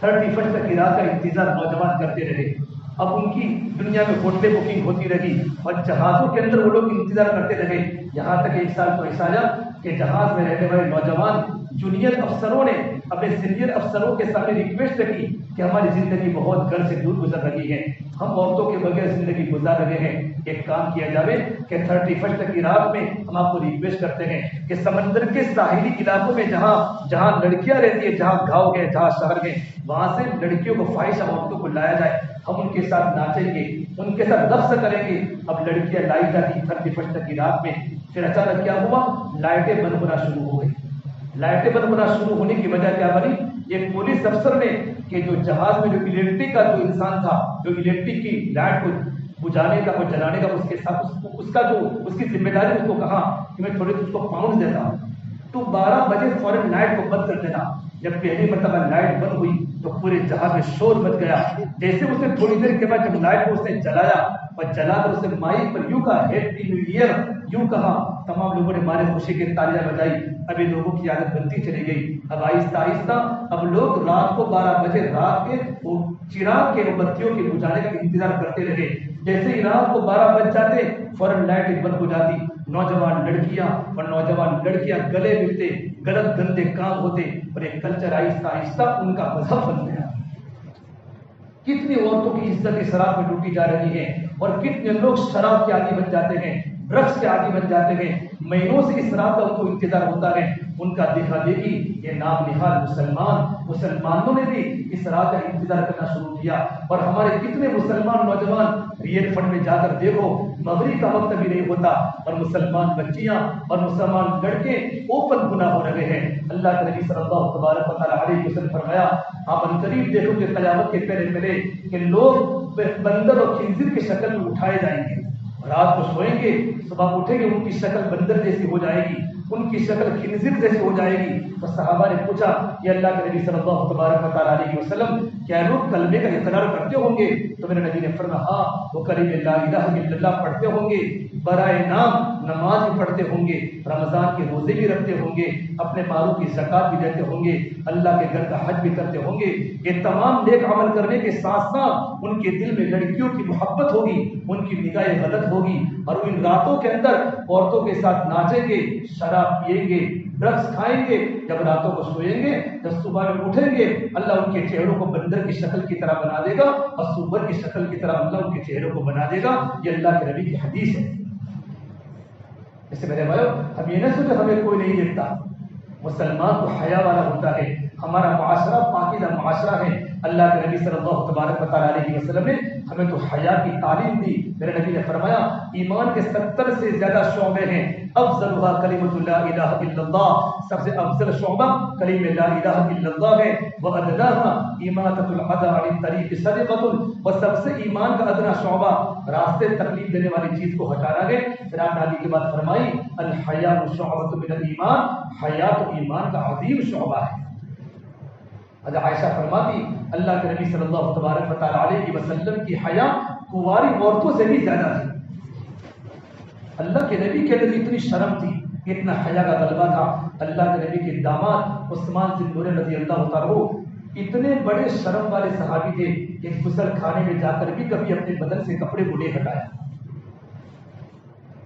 31 تک کی رات کا انتظار نوجوان کرتے رہے. اب ان کی دنیا میں ہوٹلیں بکنگ ہوتی رہی اور جہازوں کے اندر وہ لوگ انتظار کرتے رہے. یہاں تک ایک سال تو ایسا آیا کہ جہاز میں رہنے والے نوجوان جونیئر افسروں نے اپنے سینئر افسروں کے سامنے ریکویسٹ کی کہ ہماری زندگی بہت گھر سے دور گزر رہی ہے, ہم عورتوں کے بغیر زندگی گزار رہے ہیں, ایک کام کیا جاوے کہ 31 تک کی رات میں ہم آپ کو ریکویسٹ کرتے ہیں کہ سمندر کے ساحلی علاقوں میں جہاں لڑکیاں رہتی ہیں, جہاں گاؤں گئے, جہاں شہر گئے, وہاں سے لڑکیوں کو فاحشہ عورتوں کو لایا جائے, ہم ان کے ساتھ ناچیں گے, ان کے ساتھ رقص کریں گے. اب لڑکیاں لائی جاتی 31 تک کی رات میں. پھر اچانک کیا ہوا, لائٹیں بند ہونا شروع ہو گئی. لائٹیں بند ہونا شروع ہونے کی وجہ کیا بنی, ایک پولیس افسر نے کہ جو جہاز میں جو الیکٹرک کا جو انسان تھا, جو الیکٹرک کی لائٹ کو بجھانے کا, وہ جلانے کا, اس کے ساتھ اس کی ذمہ داری, اس کو کہا کہ میں تھوڑے اس کو پاؤنڈ دیتا ہوں, تو 12 بجے فوراً لائٹ کو بند کر دینا. جب پہلی مرتبہ لائٹ بند ہوئی تو پورے جہاز میں شور مچ گیا. جیسے اس نے تھوڑی دیر کے بعد جب لائٹ کو اس نے جلایا اور جلا کر اس نے مائک پر یوں کہا ہیپی نیو ایئر, یوں کہا, تمام لوگوں نے مارے خوشی کی تالیاں بجائی. ابھی لوگوں کی عادت بنتی چلی گئی. اب آہستہ آہستہ اب لوگ رات کو 12 بجے رات کے چراغ کے بتیوں کے بجھانے کا انتظار کرتے رہے. جیسے ہی رات کو 12 بج جاتے فوراً لائٹ بند ہو جاتی. نوجوان لڑکیاں گلے ملتے, غلط گندے کام ہوتے اور ایک کلچر آہستہ آہستہ ان کا مذہب بن گیا. کتنی عورتوں کی عزت شراب میں لوٹی جا رہی ہے اور کتنے لوگ شراب کے عادی بن جاتے ہیں, ڈرگس کے عادی بن جاتے ہیں. مہینوں سے اس رات کا ان کو انتظار ہوتا ہے. ان کا دیکھا دیکھی یہ نام نہاد مسلمانوں نے بھی اس رات کا انتظار کرنا شروع کیا. اور ہمارے کتنے مسلمان نوجوان ریئر فنڈ میں جا کر دیکھو, مغرب کا وقت بھی نہیں ہوتا اور مسلمان بچیاں اور مسلمان لڑکے اوپن گناہ ہو رہے ہیں. اللہ کے نبی صلی اللہ تبارک و تعالیٰ علیہ وسلم فرمایا, آپ ان قریب دیکھو گے قیامت کے پہلے کہ لوگ بندر اور خنزیر کی شکل میں اٹھائے جائیں گے. رات کو سوئیں گے, صبح اٹھیں گے, ان کی شکل بندر جیسی ہو جائے گی, ان کی شکل خنزیر جیسی ہو جائے گی. تو صحابہ نے پوچھا کہ اللہ کے نبی صلی اللہ تبارک و تعالیٰ علیہ وسلم کیا لوگ کلمے کا اقرار کرتے ہوں گے؟ تو میرے نبی نے فرمایا ہاں, وہ کلمہ لا الہ الا اللہ پڑھتے ہوں گے, برائے نام نماز بھی پڑھتے ہوں گے, رمضان کے روزے بھی رکھتے ہوں گے, اپنے مالوں کی زکات بھی دیتے ہوں گے, اللہ کے گھر کا حج بھی کرتے ہوں گے. یہ تمام نیک عمل کرنے کے ساتھ ساتھ ان کے دل میں لڑکیوں کی محبت ہوگی, ان کی نگاہیں غلط ہوگی اور وہ ان راتوں کے اندر عورتوں کے ساتھ ناچیں گے, شراب پیئیں گے, ڈرگس کھائیں گے. جب راتوں کو سوئیں گے, جب صبح میں اٹھیں گے, اللہ ان کے چہروں کو بندر کی شکل کی طرح بنا دے گا اور سور کی شکل کی طرح اللہ ان کے چہروں کو بنا دے گا. یہ اللہ کے نبی کی حدیث ہے. اس سے میرے بھائیو, ہم یہ نہ سوچے ہمیں کوئی نہیں دیکھتا. مسلمان تو حیا والا ہوتا ہے. ہمارا معاشرہ پاکیزہ معاشرہ ہے. اللہ کے نبی صلی اللہ تبارک و تعالیٰ علیہ وسلم نے ہمیں تو حیا کی تعلیم دی. میرے نبی نے فرمایا ایمان کے 70 سے زیادہ شعبے ہیں, افضلها کلمۃ لا الہ الا اللہ, سب سے افضل شعبہ کلمہ لا الہ الا اللہ ہے. وادناها اماطۃ الاذى عن الطریق صدقۃ, اور سب سے ایمان کا ادنا شعبہ راستے تکلیف دینے والی چیز کو ہٹانا ہے. پھر آپ نے کے بعد فرمائی الحیاء شعبۃ من الایمان, حیا تو ایمان کا عظیم شعبہ ہے. حضرت عائشہ فرماتی اللہ کے نبی صلی اللہ تبارک و تعالیٰ علیہ وسلم کی حیا کنواری عورتوں سے بھی زیادہ تھی. اللہ کے نبی کے اندر اتنی شرم تھی, اتنا حیا کا غلبہ تھا. اللہ کے نبی کے داماد عثمان بن نور رضی اللہ تعالیٰ اتنے بڑے شرم والے صحابی تھے کہ غسل خانے میں جا کر بھی کبھی اپنے بدن سے کپڑے کو نہیں ہٹایا.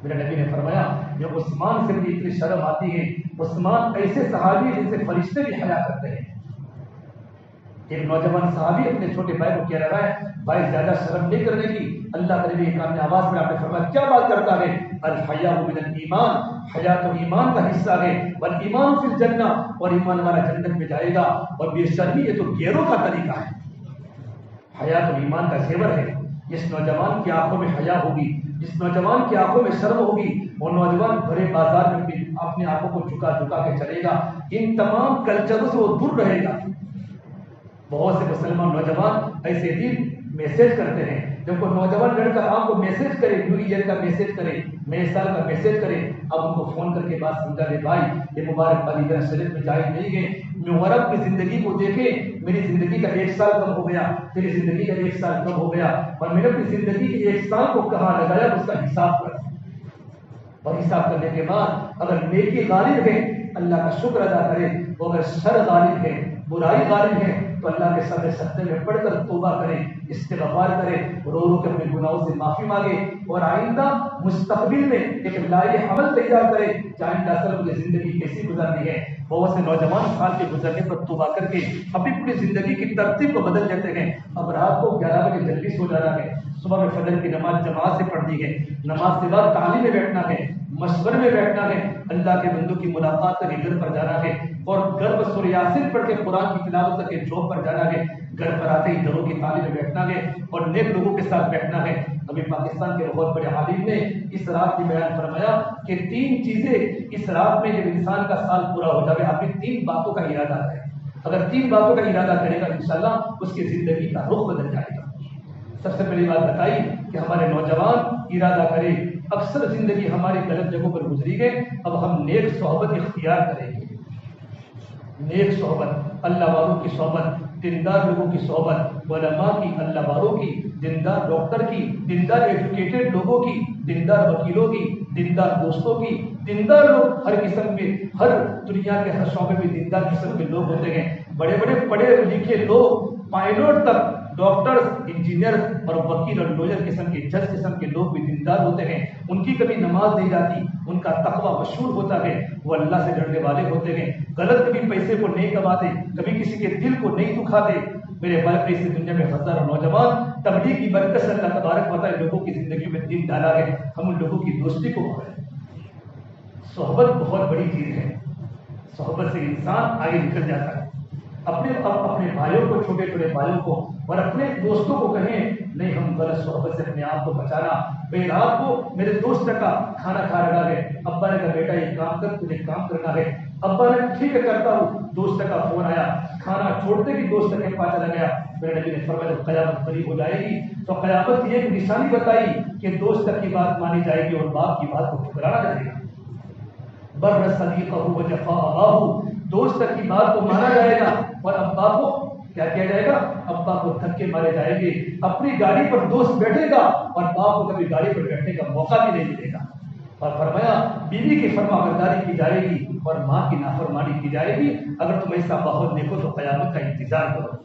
میرے نبی نے فرمایا جب عثمان سے بھی اتنی شرم آتی ہے, عثمان ایسے صحابی جن سے فرشتے بھی حیا کرتے ہیں. ایک نوجوان صحابی اپنے چھوٹے بھائی کو کہہ رہا ہے بھائی زیادہ شرم نہیں کرنے کی. اللہ کے نبی اپنی آواز میں آپ نے فرمایا کیا بات کرتا ہے؟ الحیاء من الایمان, حیا تو ایمان کا حصہ ہے. والایمان فی الجنہ, اور ایمان والا جنت میں جائے گا. اور بے شرمی یہ تو غیروں کا طریقہ ہے. حیا تو ایمان کا زیور ہے. جس نوجوان کی آنکھوں میں حیا ہوگی, جس نوجوان کی آنکھوں میں شرم ہوگی, وہ نوجوان بھرے بازار میں بھی اپنے آنکھوں کو جھکا کے چلے گا. ان تمام کلچروں سے وہ دور رہے گا. بہت سے مسلمان نوجوان ایسے دن میسج کرتے ہیں جب کوئی نوجوان لڑکا آپ کو میسج کرے، نیو ایئر کا میسج کرے، نئے سال کا میسج کرے، آپ ان کو فون کر کے بات سمجھا دے، بھائی یہ مبارک والی جان شریف میں جائے نہیں گئے، محرم کی زندگی کو دیکھیں، میری زندگی کا 1 سال کم ہو گیا، تیری زندگی کا 1 سال کم ہو گیا، اور میں نے اپنی زندگی کے 1 سال کو کہاں لگایا اس کا حساب کر، اور حساب کرنے کے بعد اگر نیکی غالب ہے اللہ کا شکر ادا کرے، اور اگر شر غالب ہے، برائی غالب ہے، تو اللہ کے سامنے سجدے میں پڑھ کر توبہ کرے، استغفار کرے، رو رو کے اپنے گناہوں سے معافی مانگے، اور آئندہ مستقبل میں ایک لائق عمل تیار کرے کہ آئندہ اصل مجھے زندگی کیسی گزارنی ہے۔ بہت سے نوجوان سال کے گزرنے پر توبہ کر کے اپنی پوری زندگی کی ترتیب کو بدل دیتے ہیں۔ اب رات کو 11 بجے جلدی سو جانا ہے، صبح میں فجر کی نماز جماعت سے پڑھنی ہے، نماز کے بعد تعلیم میں بیٹھنا ہے، مشورے میں بیٹھنا ہے، اللہ کے بندوں کی ملاقات کر کے گھر پر جانا ہے، اور گھر پر سورہ یاسین پڑھ کے قرآن کی تلاوت کر کے جاب پر جانا ہے، گھر پر آتے ہی گھروں کی تعلیم میں بیٹھنا ہے اور نیک لوگوں کے ساتھ بیٹھنا ہے۔ ابھی پاکستان کے بہت بڑے عالم نے اس رات کی بیان فرمایا کہ 3 چیزیں اس رات میں جب انسان کا سال پورا ہو جائے، آپ 3 باتوں کا ارادہ کریں، اگر 3 باتوں کا ارادہ کرے گا انشاءاللہ اس کی زندگی کا رخ بدل جائے گا۔ سب سے پہلی بات بتائی کہ ہمارے نوجوان ارادہ کریں، اکثر زندگی ہماری غلط جگہوں پر گزری گئے، اب ہم نیک صحبت اختیار کریں گے، نیک صحبت، اللہ والوں کی صحبت، دیندار لوگوں کی صحبت، علماء کی، اللہ والوں کی، دیندار ڈاکٹر کی، دیندار ایجوکیٹڈ لوگوں کی، دیندار وکیلوں کی، دیندار دوستوں کی، دیندار لوگ ہر قسم کے، ہر دنیا کے ہر شعبے میں دیندار قسم کے لوگ ہوتے ہیں، بڑے بڑے پڑھے لکھے لوگ، پائلٹ تک، ڈاکٹرز، انجینئر اور وکیل اور لوئر قسم کے، جج قسم کے لوگ بھی دیندار ہوتے ہیں، ان کی کبھی نماز نہیں جاتی، ان کا تقوی مشہور ہوتا ہے، وہ اللہ سے ڈرنے والے ہوتے ہیں، غلط کبھی پیسے کو نہیں کماتے، کبھی کسی کے دل کو نہیں دکھاتے۔ میرے بھائی اس دنیا میں ہزاروں نوجوان تبلیغ کی برکت سے اللہ تبارک و تعالی لوگوں کی زندگی میں دین ڈالا ہے، ہم ان لوگوں کی دوستی کو پڑھیں۔ صحبت بہت بڑی چیز ہے، صحبت سے انسان آگے نکل جاتا ہے۔ اپنے بھائیوں کو، چھوٹے چھوٹے بھائیوں کو اور اپنے دوستوں کو کہیں نہیں ہم غلط صحبت سے اپنے آپ کو بچانا۔ میں رات کو میرے دوست کا کھانا کھا رہا ہے، ابا نے کہا بیٹا یہ کام کر، تجھے کام کرنا ہے، ابا نے ٹھیک ہے کرتا ہوں، دوست کا فون آیا، کھانا چھوڑتے ہی دوست کے پاس چلا گیا۔ میرے نبی نے فرمایا جب قیامت قریب ہو جائے گی تو قیامت کی ایک نشانی بتائی کہ دوست کی بات مانی جائے گی اور باپ کی بات کو ٹھکرانا جائے گا۔ بر صدیقہ و جفا اباہ، دوست کی بات کو مانا جائے گا اور ابا کو کیا کیا جائے گا، ابا کو دھکے مارے جائیں گے۔ اپنی گاڑی پر دوست بیٹھے گا اور باپ کو کبھی گاڑی پر بیٹھنے کا موقع بھی نہیں ملے گا۔ اور فرمایا بیوی کی فرما برداری کی جائے گی اور ماں کی نافرمانی کی جائے گی۔ اگر تم ایسا ماحول دیکھو تو قیامت کا انتظار کرو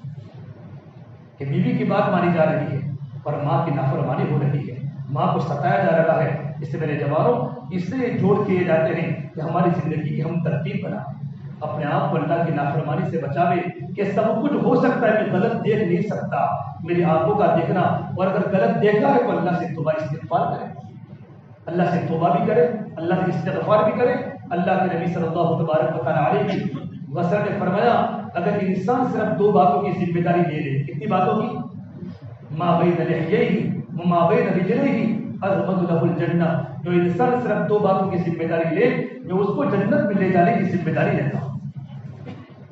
کہ بیوی کی بات مانی جا رہی ہے اور ماں کی نافرمانی ہو رہی ہے، ماں کو ستایا جا رہا ہے۔ اس سے میرے جوانوں اس سے جوڑ کیے جاتے ہیں کہ ہماری زندگی کی ہم ترتیب بنائیں، اپنے آپ کو اللہ کی نافرمانی سے بچاوے کہ سب کچھ ہو سکتا ہے، میں غلط دیکھ نہیں سکتا، میری آنکھوں کا دیکھنا، اور اگر غلط دیکھا ہے تو اللہ سے توبہ استغفار کرے، اللہ سے توبہ بھی کرے، اللہ سے استغفار بھی کرے۔ اللہ کے نبی صلی اللہ تبارک و تعالی علیہ وسلم نے فرمایا اگر انسان صرف 2 باتوں کی ذمہ داری لے لے، کتنی باتوں کی، ما بین لحییہ وما بین رجلیہ اضمن له الجنہ، جو انسان صرف 2 باتوں کی ذمہ داری لے میں اس کو جنت میں لے جانے کی ذمہ داری لیتا ہوں۔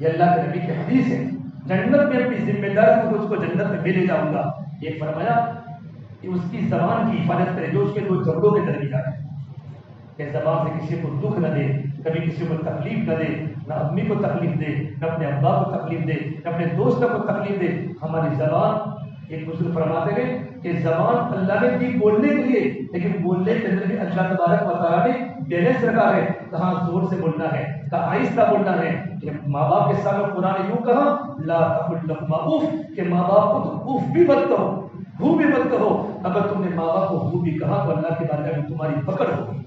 یہ اللہ کے نبی کی حدیث ہے، جنت میں اپنی ذمہ داری کو اس کو جنت میں لے جاؤں گا۔ یہ فرمایا کہ اس کی زبان کی حفاظت کرے جو اس کے 2 جبڑوں کے درمیان ہے، کہ زبان سے کسی کو دکھ نہ دے، کبھی کسی کو تکلیف نہ دے، نہ امی کو تکلیف دے، نہ اپنے ابا کو تکلیف دے، نہ اپنے دوستوں کو تکلیف دے۔ ہماری زبان، ایک بزرگ فرماتے ہیں کہ زبان اللہ نے دی بولنے کے لیے، لیکن بولنے کے اندر بھی اللہ تبارک و تعالیٰ نے بیلنس رکھا ہے، کہاں زور سے بولنا ہے، کہاں آہستہ بولنا ہے۔ کہ ماں باپ کے سامنے قرآن یوں کہا لا تقل لهما اف، کہ ماں باپ کو تم اف بھی مت کہو، ہو بھی مت کہو۔ اگر تم نے ماں باپ کو ہو بھی کہا تو اللہ کے بارگاہ میں تمہاری پکڑ ہوگی۔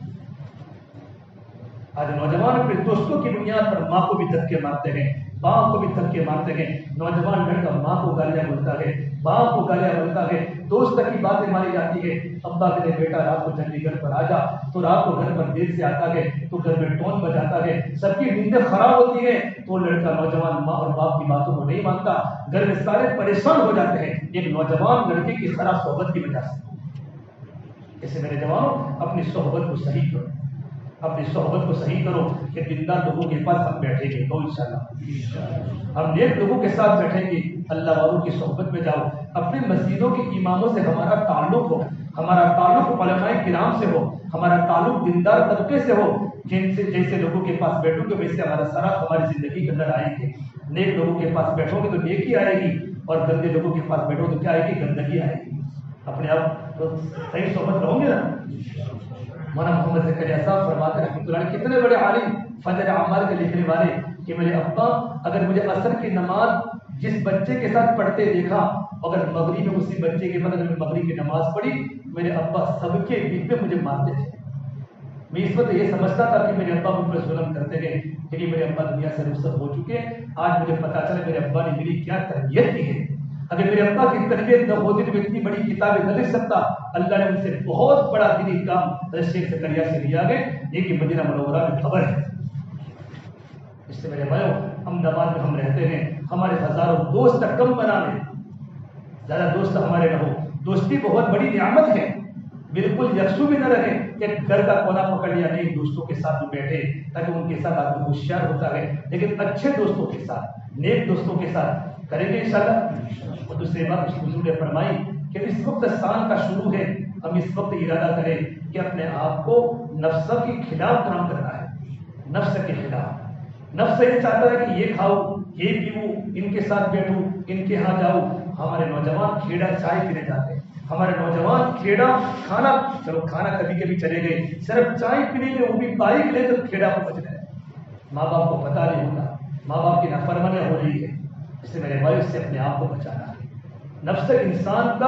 آج نوجوان اپنے دوستوں کی بنیاد پر ماں کو بھی دھکے مارتے ہیں، باپ کو بھی دھکے مارتے ہیں۔ نوجوان لڑکا ماں کو گالیاں بولتا ہے، باپ کو گالیاں بولتا ہے، دوست کی باتیں ماری جاتی ہے۔ ابا کہتے بیٹا رات کو جلدی گھر پر آ جا، تو رات کو گھر پر دیر سے آتا ہے تو گھر میں ٹون بجاتا ہے، سب کی نیندیں خراب ہوتی ہیں، تو لڑکا نوجوان ماں اور باپ کی باتوں کو نہیں مانتا، گھر میں سارے پریشان ہو جاتے ہیں ایک نوجوان لڑکے کی خراب صحبت کی وجہ سے۔ اسے میرے جوانوں اپنی صحبت کو صحیح کرو، اپنی صحبت کو صحیح کرو کہ دیندار لوگوں کے پاس ہم بیٹھیں گے تو انشاءاللہ ہم نیک لوگوں کے ساتھ بیٹھیں گے اللہ والوں کی صحبت میں جاؤ، اپنے مسجدوں کے اماموں سے ہمارا تعلق ہو، ہمارا تعلق علماء کرام سے ہو، ہمارا تعلق دیندار طبقے سے ہو، جن سے جیسے لوگوں کے پاس بیٹھو گے ویسے ہمارا سرا ہماری زندگی کے اندر آئیں گے۔ نیک لوگوں کے پاس بیٹھو گے تو نیکی آئے گی، اور گندے لوگوں کے پاس بیٹھو تو کیا آئے گی؟ گندگی آئے گی۔ اپنے آپ تو صحیح صحبت رہو گے نا۔ مولانا محمد زکریا صاحب فرماتے ہیں رحمۃ اللہ علیہ، کتنے بڑے عالم فضل اعمال کے لکھنے والے، کہ میرے ابا اگر مجھے عصر کی نماز جس بچے کے ساتھ پڑھتے دیکھا، اگر مغرب میں اسی بچے کے بعد اگر میں مغرب کی نماز پڑھی، میرے ابا سب کے بیچ میں مجھے مارتے تھے۔ میں اس وقت یہ سمجھتا تھا کہ میرے ابا مجھ پر ظلم کرتے گئے، لیکن میرے ابا دنیا سے رخصت ہو چکے۔ آج مجھے پتا چلا میرے ابا نے میری کیا تربیت کی ہے۔ اگر میرے ابا کی تربیت نہ ہوتی تو میں اتنی بڑی کتابیں نہ لکھ سکتا۔ اللہ نے ان سے بہت بڑا دینی کام حضرت شیخ زکریا سے لیا گیا، یہ کہ مدینہ منورہ میں خبر ہے۔ اس سے میرے بھائیوں، احمد آباد میں ہم رہتے ہیں، ہمارے ہزاروں دوست کم بنا لیں، زیادہ دوست ہمارے نہ ہو۔ دوستی بہت بڑی نعمت ہے، بالکل یکسو بھی نہ رہے کہ گھر کا کونا پکڑ لیا، نہیں، دوستوں کے ساتھ بھی بیٹھے تاکہ ان کے ساتھ آدمی ہوشیار ہوتا ہے، لیکن اچھے دوستوں کے ساتھ، نیک دوستوں کے ساتھ کریں گے انشاءاللہ۔ اور دوسری بات اس حضور نے فرمائی کہ اس وقت سال کا شروع ہے، ہم اس وقت ارادہ کریں کہ اپنے آپ کو نفس کے خلاف کام کرنا ہے، نفس کے خلاف۔ نفس یہ چاہتا ہے کہ یہ کھاؤ، یہ پیو، ان کے ساتھ بیٹھو، ان کے ہاں جاؤ۔ ہمارے نوجوان کھیڑا چائے پینے جاتے ہیں، ہمارے نوجوان کھیڑا کھانا، چلو کھانا کبھی کبھی چلے گئے، صرف چائے پینے میں وہ بھی بائک لے کر کھیڑا پہنچ گئے۔ ماں باپ کو پتہ نہیں ہوتا، ماں باپ کی نافرمانی ہو رہی ہے۔ اس سے میرے بھائی، اس سے اپنے آپ کو بچانا ہے۔ نفس انسان کا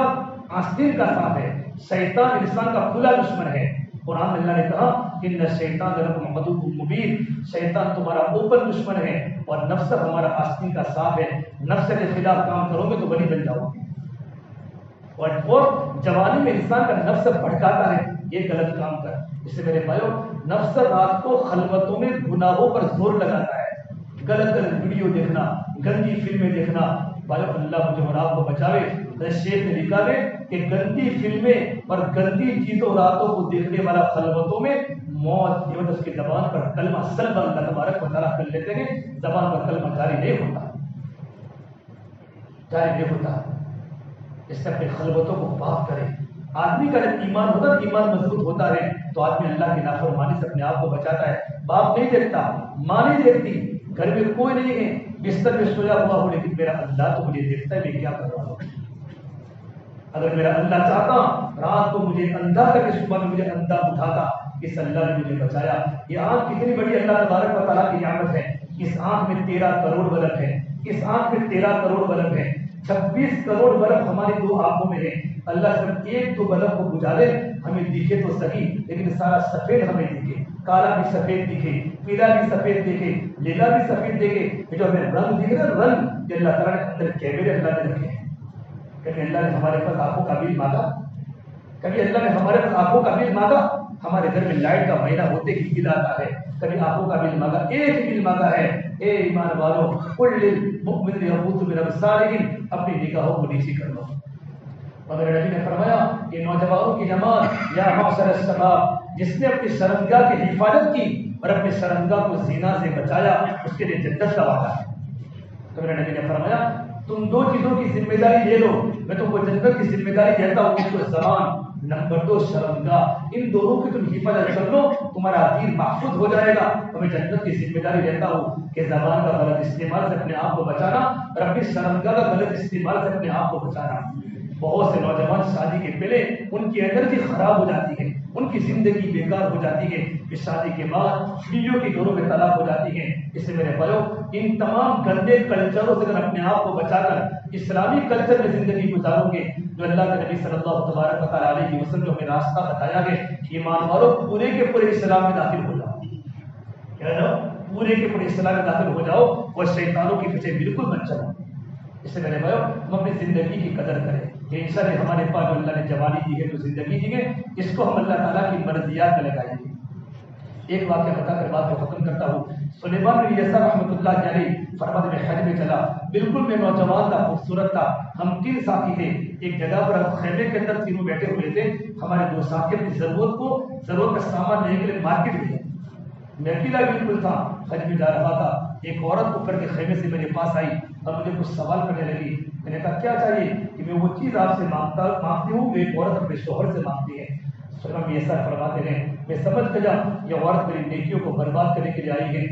آستین کا ساتھ ہے، شیطان انسان کا کھلا دشمن ہے۔ قرآن میں اللہ نے کہا ان الشیطان لکم عدو مبین، شیطان تمہارا اوپن دشمن ہے اور نفس ہمارا آستین کا ساتھ ہے۔ نفس کے خلاف کام کرو گے تو ولی بن جاؤ گے۔ اور جوانی میں انسان کا نفس بھڑکاتا ہے، یہ غلط کام کر۔ اس سے میرے بھائیوں، نفس رات کو خلوتوں میں گناہوں پر زور لگاتا ہے، غلط غلط ویڈیو دیکھنا، گندی فلمیں دیکھنا۔ بھائیوں، اللہ مجھے اور آپ کو بچاوے۔ شیخ نے لکھا ہے کہ گندی فلمیں اور گندی چیزوں راتوں کو دیکھنے والا خلوتوں میں موت کی وجہ اس کی زبان پر کلمہ سلب اللہ تبارک و تعالیٰ کر لیتے ہیں، زبان پر کلمہ جاری نہیں ہوتا، جاری نہیں ہوتا۔ اس سے اپنے خلوتوں کو پاک کرے۔ آدمی کا جب ایمان ہوتا ہے، ایمان مضبوط ہوتا ہے تو آدمی اللہ کی نافرمانی سے اپنے آپ کو بچاتا ہے۔ باپ نہیں دیکھتا، ماں نہیں دیکھتی، گھر میں کوئی نہیں ہے، بستر میں سویا ہوا ہوں، لیکن میرا اللہ تو مجھے دیکھتا ہے میں کیا کر رہا ہوں۔ اگر میرا اللہ چاہتا رات کو مجھے اندھا کر کے صبح میں مجھے اندھا اٹھاتا، اس اللہ نے مجھے بچایا۔ یہ آنکھ کتنی بڑی اللہ تبارک و تعالیٰ کی نعمت ہے۔ اس آنکھ میں 13 کروڑ بلب ہے، اس آنکھ میں 13 کروڑ بلب ہے، 26 کروڑ بلب ہماری 2 آنکھوں میں ہے۔ اللہ صرف 1-2 بلب کو بجھا دے، ہمیں دکھے تو صحیح، لیکن سارا سفید ہمیں دکھے، کالا بھی سفید دکھے، پیلا بھی سفید دیکھے، لیلا بھی سفید دیکھے۔ یہ جو ہمیں رنگ دکھ رہا ہے، رنگ یہ اللہ تعالیٰ نے اندر کیمرے اللہ نے رکھے ہیں۔ کبھی اللہ نے ہمارے پاس آنکھوں کا بل مانگا، کبھی اللہ نے ہمارے پاس آنکھوں کا بل مانگا۔ ہمارے گھر میں لائٹ کا مہینہ ہوتے ہی بل آتا ہے، کبھی آنکھوں کا بل مانگا، ایک بل مانگا ہے۔ اے ایمان والو، کل للمؤمن یغض من ابصارہ، اپنی نگاہوں کو نیچی کر لو۔ اور نبی نے فرمایا کہ نوجوانوں کی جماعت، یا معشر الشباب، جس نے اپنی شرمگاہ کی حفاظت کی اور اپنی شرمگاہ کو زنا سے بچایا، اس کے لیے جنت کا وعدہ ہے۔ تو میرے نبی نے فرمایا تم 2 چیزوں کی ذمہ داری لے لو، میں تم کو جنت کی ذمہ داری دیتا ہوں، ایک تو زبان، نمبر 2 شرمگاہ۔ ان دونوں کی تم حفاظت کر لو، تمہارا دین محفوظ ہو جائے گا۔ اور میں جنت کی ذمہ داری لیتا ہوں کہ زبان کا غلط استعمال سے اپنے آپ کو بچانا اور اپنی شرمگاہ کا غلط استعمال سے اپنے آپ کو بچانا۔ بہت سے نوجوان شادی کے پہلے ان کی انرجی خراب ہو جاتی ہے، ان کی زندگی بیکار ہو جاتی ہے، پھر شادی کے بعد بیویوں کے گھروں میں طلاق ہو جاتی ہے۔ اس سے میرے بھائیوں، ان تمام گندے کلچروں سے اگر اپنے آپ کو بچا کر اسلامی کلچر میں زندگی گزاروں گے، جو اللہ کے نبی صلی اللہ تبارک علیہ وسلم جو ہمیں راستہ بتایا ہے، ایمان والوں پورے کے پورے اسلام میں داخل ہو جاؤ، کہہ رہا ہوں پورے کے پورے اسلام میں داخل ہو جاؤ اور شیطانوں کے پیچھے بالکل مت چلو۔ اس سے میرے بھائیوں، ہم اپنی زندگی کی قدر کریں کہ انسان نے ہمارے پاس جو اللہ نے جوانی دی ہے، جو زندگی دی ہے، اس کو ہم اللہ تعالیٰ کی مرضیات میں لگائیں گے۔ ایک واقعہ بتا کر بات کو ختم کرتا ہوں۔ سلیمان بن یسار رحمۃ اللہ علیہ فرماتے میں حج میں چلا، بالکل میں نوجوان تھا، خوبصورت تھا، ہم 3 ساتھی تھے، ایک جگہ پر ہم خیمے کے اندر تینوں بیٹھے ہوئے تھے۔ ہمارے 2 ساتھی اپنی ضرورت کا سامان لینے کے لیے مارکیٹ میں گئے، میں اکیلا بالکل تھا، حج میں جا رہا تھا۔ ایک عورت اٹھ کر کے خیمے سے میرے پاس آئی اور مجھے کچھ سوال کرنے لگی۔ میں نے کہا کیا چاہیے؟ کہ میں وہ چیز آپ سے مانگتی ہوں ایک عورت اپنے شوہر سے مانگتی ہے۔ سلام یہ ایسا فرماتے ہیں میں سمجھ گیا یہ عورت میری نیکیوں کو برباد کرنے کے لیے آئی ہے۔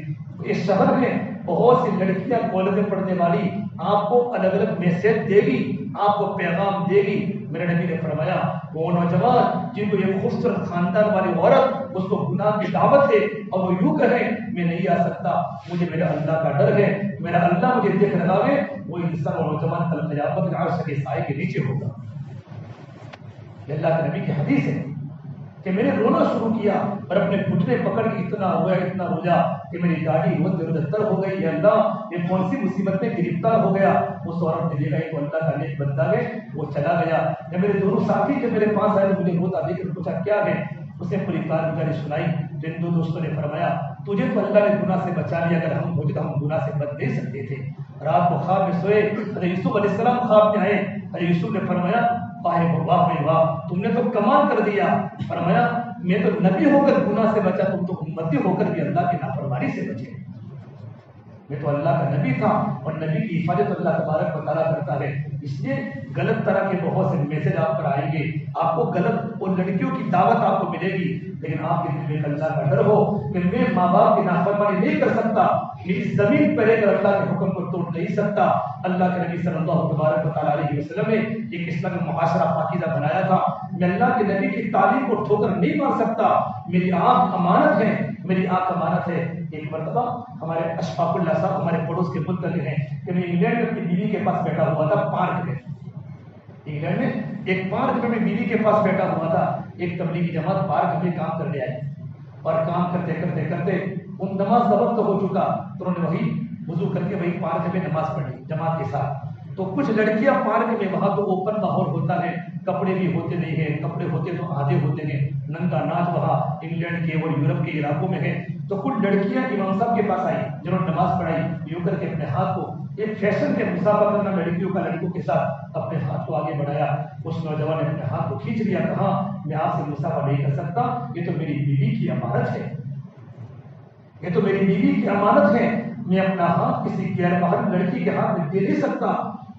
اس شہر میں بہت سی لڑکیاں کالجیں پڑھنے والی آپ کو الگ الگ میسج دے گی، آپ کو پیغام دے گی۔ میرے نبی نے فرمایا وہ نوجوان جن کو یہ خوبصورت خاندان والی عورت اس کو گناہ کی دعوت ہے اور وہ یوں کہے میں نہیں آ سکتا، مجھے میرا اللہ کا ڈر ہے، میرا اللہ مجھے دیکھ رہا ہے، وہ انسان اور نوجوان کل قیامت میں عرش کے سائے کے نیچے ہوگا۔ یہ اللہ کے نبی کی حدیث ہے کہ میں نے رونا شروع کیا اور اپنے گھٹنے پکڑ کے اتنا رویا کہ میری داڑھی تر ہو گئی۔ یا اللہ یہ کون سی مصیبت میں گرفتار ہو گیا۔ اس عورت نے دیکھا تو اللہ کا نیک بندہ ہے، وہ چلا گیا۔ جب میرے دونوں ساتھی جب میرے پاس آئے تو مجھے روتا دیکھ کر پوچھا کیا ہے؟ اس نے پوری کارگزاری سنائی۔ جن دو دوستوں نے فرمایا تجھے تو اللہ نے گناہ سے بچا لیا، اگر ہم ہوتے تو ہم گناہ سے بچ نہیں سکتے تھے۔ رات کو خواب میں سوئے، حضرت یوسف علیہ السلام خواب میں آئے۔ حضرت یوسف نے فرمایا واہ تم نے تو کمال کر دیا۔ فرمایا میں تو نبی ہو کر گناہ سے بچا، تم تو امتی ہو کر بھی اللہ کی نافرمانی سے بچے۔ میں تو اللہ کا نبی تھا اور نبی کی حفاظت اللہ تبارک و تعالیٰ کرتا ہے۔ اس لیے غلط طرح کے بہت سے میسج آپ پر آئیں گے، آپ کو غلط اور لڑکیوں کی دعوت آپ کو ملے گی، لیکن آپ کے دل میں اللہ کا ڈر ہو کہ میں ماں باپ کی نافرمانی نہیں کر سکتا، میں اس زمین پہ رہ کر اللہ کے حکم کو توڑ نہیں سکتا۔ اللہ کے نبی صلی اللہ تبارک و تعالیٰ علیہ وسلم نے ایک اسلامی معاشرہ پاکیزہ بنایا تھا۔ میں اللہ کے نبی کی تعلیم کو ٹھوکر نہیں مار سکتا، میری آنکھ امانت ہے، میری آنکھ امانت ہے۔ ایک مرتبہ ہمارے اشفاق اللہ صاحب ہمارے پڑوس کے ملک کے ہیں کہ میں انگلینڈ میں اپنی بیوی کے پاس بیٹھا ہوا تھا پارک میں۔ انگلینڈ میں ایک پارک میں بیوی کے پاس بیٹھا ہوا تھا۔ ایک تبلیغی جماعت پارک میں کام کرنے آئی اور کام کرتے کرتے کرتے ان نماز کا وقت ہو چکا تو انہوں نے وہی وضو کر کے وہی پارک میں نماز پڑھی جماعت کے ساتھ۔ تو کچھ لڑکیاں پارک میں، وہاں تو اوپن ماحول ہوتا ہے، کپڑے بھی ہوتے نہیں ہیں، کپڑے ہوتے تو آدھے ہوتے ہیں، ننگا ناچ وہاں انگلینڈ کے اور یورپ کے علاقوں میں ہے۔ تو کچھ لڑکیاں امام صاحب کے پاس آئی جنہوں نے نماز پڑھائی، یوں کر کے اپنے ہاتھ کو ایک فیشن کے مسابقہ کرنا لڑکیوں کا لڑکوں کے ساتھ اپنے ہاتھ کو آگے بڑھایا۔ اس نوجوان نے اپنے ہاتھ کو کھینچ لیا، کہا میں آپ سے مسابقہ نہیں کر سکتا، یہ تو میری بیوی کی امانت ہے، یہ تو میری بیوی کی امانت ہے، میں اپنا ہاتھ کسی غیر محرم لڑکی کے ہاتھ میں دے نہیں سکتا۔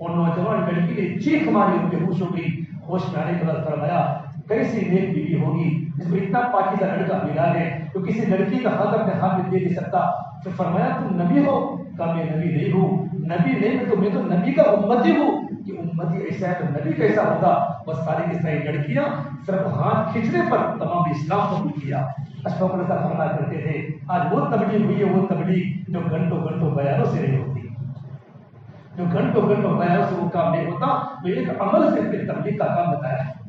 اور نوجوان لڑکی نے چیخ ماری اور بے ہوش ہو گئی۔ ہوش میں آنے کے بعد فرمایا کیسی نیک بیوی ہوگی جس کو اتنا پاکیزہ لڑکا ملا ہے، تو کسی لڑکی کا ہاتھ اپنے ہاتھ میں دے نہیں سکتا۔ پھر فرمایا تم نبی ہو؟ کہا میں نبی نہیں ہوں، نبی نہیں میں تو نبی کا امتی ہوں۔ کہ امتی ایسا ہے تو نبی کیسا ہوگا؟ بس ساری کی ساری لڑکیاں صرف ہاتھ کھینچنے پر تمام اسلام قبول کیا۔ اشفاق اللہ صاحب فرمایا کرتے تھے آج وہ تبلیغ ہوئی ہے، وہ تبلیغ جو گھنٹوں گھنٹوں بیانوں سے نہیں ہوتی، جو گھنٹوں گھنٹوں بیانوں سے وہ کام نہیں ہوتا، تو ایک عمل سے پھر تبلیغ کا کام بتایا ہے۔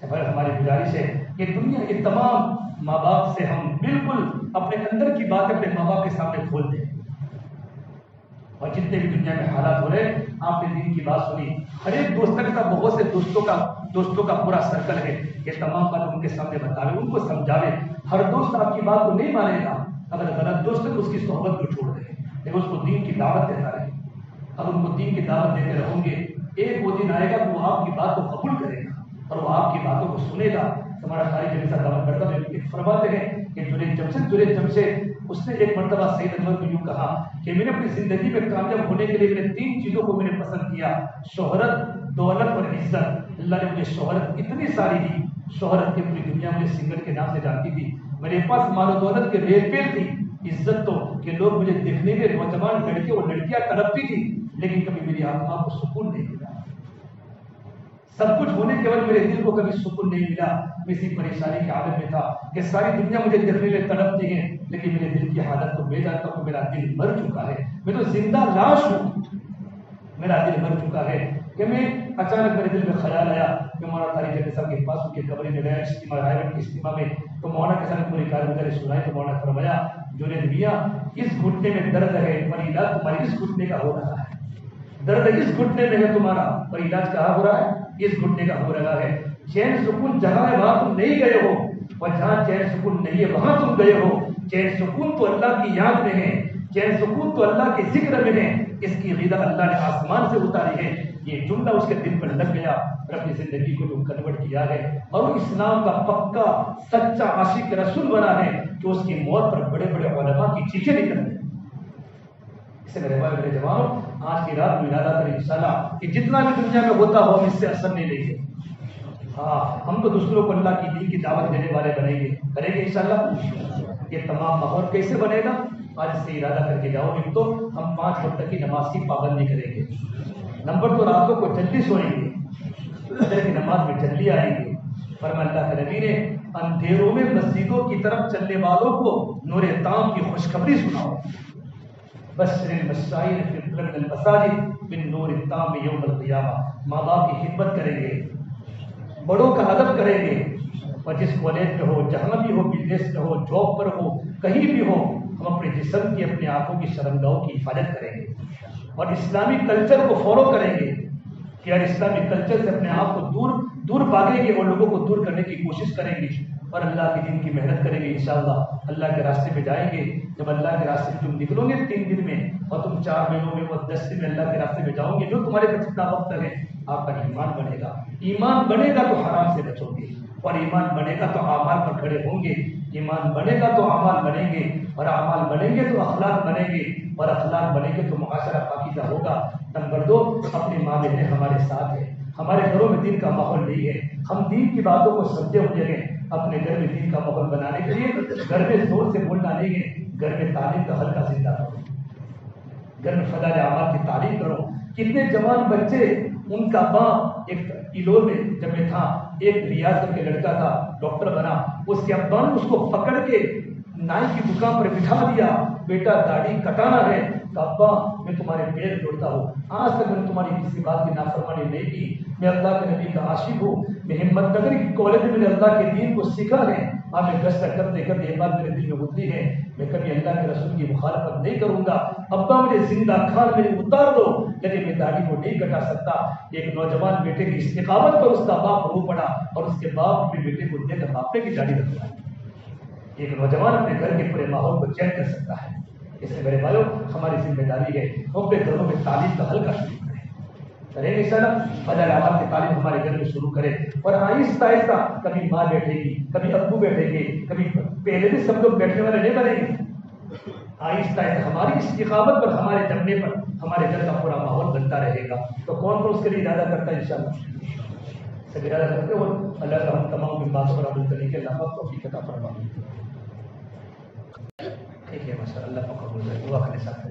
ہماری گزارش ہے کہ دنیا کے تمام ماں باپ سے ہم بالکل اپنے اندر کی بات اپنے ماں باپ کے سامنے کھول دیں، اور جتنے بھی دنیا میں حالات ہو رہے آپ نے دین کی بات سنی، ہر ایک دوست کے ساتھ بہت سے دوستوں کا پورا سرکل ہے، یہ تمام بات ان کے سامنے بتاوے، ان کو سمجھاوے۔ ہر دوست آپ کی بات کو نہیں مانے گا، اگر غلط دوست ہے تو اس کی صحبت کو چھوڑ دیں، لیکن اس کو دین کی دعوت دیتا رہے۔ اگر ان کو دین کی دعوت دیتے رہوں گے، ایک وہ دن آئے گا کہ وہ آپ کی بات کو قبول کرے گا اور وہ آپ کی باتوں کو سنے گا۔ ہمارا تاریخ جیسا دعوت کرتا ہے فرماتے ہیں کہ جنید جمشید اس نے ایک مرتبہ سید انور کو یوں کہا کہ میں نے اپنی زندگی میں کامیاب ہونے کے لیے میں نے 3 چیزوں کو میں نے پسند کیا، شہرت، دولت اور عزت۔ اللہ نے مجھے شہرت اتنی ساری دی، شہرت کی پوری دنیا مجھے سنگر کے نام سے جانتی تھی، میرے پاس مال و دولت کے ریل پیل تھی، عزت تو کہ لوگ مجھے دیکھنے میں نوجوان لڑکے اور لڑکیاں تڑپتی تھی، لیکن کبھی میری آتما کو سکون نہیں ملا۔ سب کچھ ہونے کے بعد میرے دل کو کبھی سکون نہیں ملا، میں اسی پریشانی کے حالت میں تھا کہ ساری دنیا مجھے دیکھنے میں تڑپتی ہے، لیکن میرے دل کی حالت کو میں جانتا ہوں، میرا دل مر چکا ہے، میں تو زندہ لاش ہوں، میرا دل مر چکا ہے۔ کہ میں اچانک میرے دل میں خیال آیا کہ مولانا طارق جمیل صاحب کے پاس ان کی قبر میں گیا اجتماع رائے کے اجتماع میں، تو مولانا کے ساتھ پوری کارگزاری سنائی تو مولانا فرمایا جنید میاں اس گھٹنے میں درد ہے پر علاج تمہاری اس گھٹنے کا ہو رہا ہے، درد اس گھٹنے میں ہے تمہارا پر علاج کہاں ہو رہا ہے؟ اس گھٹنے کا ہو رہا ہے۔ چین سکون جہاں ہے وہاں تم نہیں گئے ہو، اور جہاں چین سکون نہیں ہے وہاں تم گئے ہو۔ چین سکون تو اللہ کی یاد میں ہے، چین سکون تو اللہ کے ذکر میں ہے، اس کی غذا اللہ نے آسمان سے اتاری ہے۔ یہ جملہ اس کے دل پر لگ گیا اور اپنی زندگی کو جو کنورٹ کیا ہے اور وہ اسلام کا پکا سچا عاشق رسول بنا ہے کہ اس کی موت پر بڑے بڑے علماء کی چیخیں نکل گئی۔ اس سے میرے بھائی میرے جوانوں آج کی رات میں ارادہ کریں انشاءاللہ کہ جتنا بھی دنیا میں ہوتا ہو ہم اس سے اثر نہیں لیں گے. ہاں ہم تو دوسروں کو اللہ کی دین کی دعوت دینے والے بنیں گے, کریں گے انشاءاللہ. یہ تمام ماحول کیسے بنے گا؟ آج سے ارادہ کر کے جاؤ. ایک تو ہم 5 وقت کی نماز کی پابندی کریں گے. نمبر 2, راتوں کو جلدی سوئیں گے, فجر کی نماز میں جلدی آئیں گے. فرمایا اللہ کے نبی نے اندھیروں میں مسجدوں کی طرف چلنے والوں کو نور تام کی خوشخبری سناؤ. بشر المشائر فی طلب المساجد بالنور التام یوم القیامہ. ماں باپ کی خدمت کریں گے, بڑوں کا ادب کریں گے, اور جس کالج میں ہو, جہاں بھی ہو, بزنس میں ہو, جاب پر ہو, کہیں بھی ہو, ہم اپنے جسم کی, اپنے آنکھوں کی شرمگاہوں کی حفاظت کریں گے اور اسلامی کلچر کو فالو کریں گے کہ یار اسلامی کلچر سے اپنے آپ کو دور بھاگیں گے اور لوگوں کو دور کرنے کی کوشش کریں گے اور اللہ کے دین کی محنت کریں گے. انشاءاللہ اللہ کے راستے پہ جائیں گے. جب اللہ کے راستے پہ تم نکلو گے 3 دن میں اور تم 4 مہینوں میں اور 10 دن میں اللہ کے راستے پہ جاؤ گے, جو تمہارے پاس جتنا وقت ہے آپ کا ایمان بنے گا. ایمان بنے گا تو حرام سے بچو گے, اور ایمان بنے گا تو اعمال پر کھڑے ہوں گے. ایمان بنے گا تو اعمال بنیں گے, اور اعمال بنیں گے تو اخلاق بنیں گے, اور اخلاق بنیں گے تو معاشرہ پاکیزہ ہوگا. نمبر 2, اپنی ماں بہنیں ہمارے ساتھ ہیں. ہمارے گھروں میں دین کا ماحول نہیں ہے, ہم دین کی باتوں کو سمجھے ہوئے ہیں. اپنے گھر میں دین کا ماحول بنانے کے لیے گھر میں زور سے بولنا نہیں ہے, گھر میں تعلیم کا حلقہ زندہ کرو, گھر میں فضائل اعمال کی تعلیم کرو. کتنے جوان بچے, ان کا باپ ایک کلو میں جب میں تھا, ایک ریاض کے لڑکا تھا, ڈاکٹر بنا, اس کے ابا نے اس کو پکڑ کے نائی کی دکان پر بٹھا دیا, بیٹا داڑھی کٹانا ہے, تو ابا میں تمہارے پیر جوڑتا ہوں, آج تک میں نے تمہاری کسی بات کی نافرمانی نہیں کی, میں اللہ کے نبی کا عاشق ہوں, میں ہمت نگر کی کالج میں اللہ کے دین کو سیکھا ہے, میں گشت کرتے کرتے یہ بات میرے دل میں اتری ہے, میں کبھی اللہ کے رسول کی مخالفت نہیں کروں گا. ابا مجھے زندہ کھان میرے اتار دو, لیکن میں داڑھی کو نہیں کٹا سکتا. ایک نوجوان بیٹے کی استقامت پر اس کا باپ رو پڑا, اور اس کے باپ اپنے بیٹے کو دے کر باپے کی داڑھی رکھا. ایک نوجوان اپنے گھر کے پورے ماحول کو چینج کر سکتا ہے. اس لیے میرے بھائیوں, ہماری ذمہ داری ہے ہم اپنے گھروں میں تعلیم کا حلقہ شروع کریں گے انشاءاللہ. فضائل اعمال کی تعلیم ہمارے گھر میں شروع کریں, اور آہستہ آہستہ کبھی ماں بیٹھے گی, کبھی ابو بیٹھیں گے, کبھی پہلے بھی سب لوگ بیٹھنے والے نہیں بنیں گے. آہستہ آہستہ ہماری استقامت پر, ہمارے جمنے پر ہمارے گھر کا پورا ماحول بنتا رہے گا. تو کون کون اس کے لیے ارادہ کرتا ہے انشاءاللہ, سب ارادہ کرتے ہو. اللہ کا ہم تمام کی باتوں پر عمل کرنے کے اللہ پاک توفیق عطا فرمائے. ٹھیک ہے, ماشاء اللہ کا قبول ہے. دعا کرنے ساتھ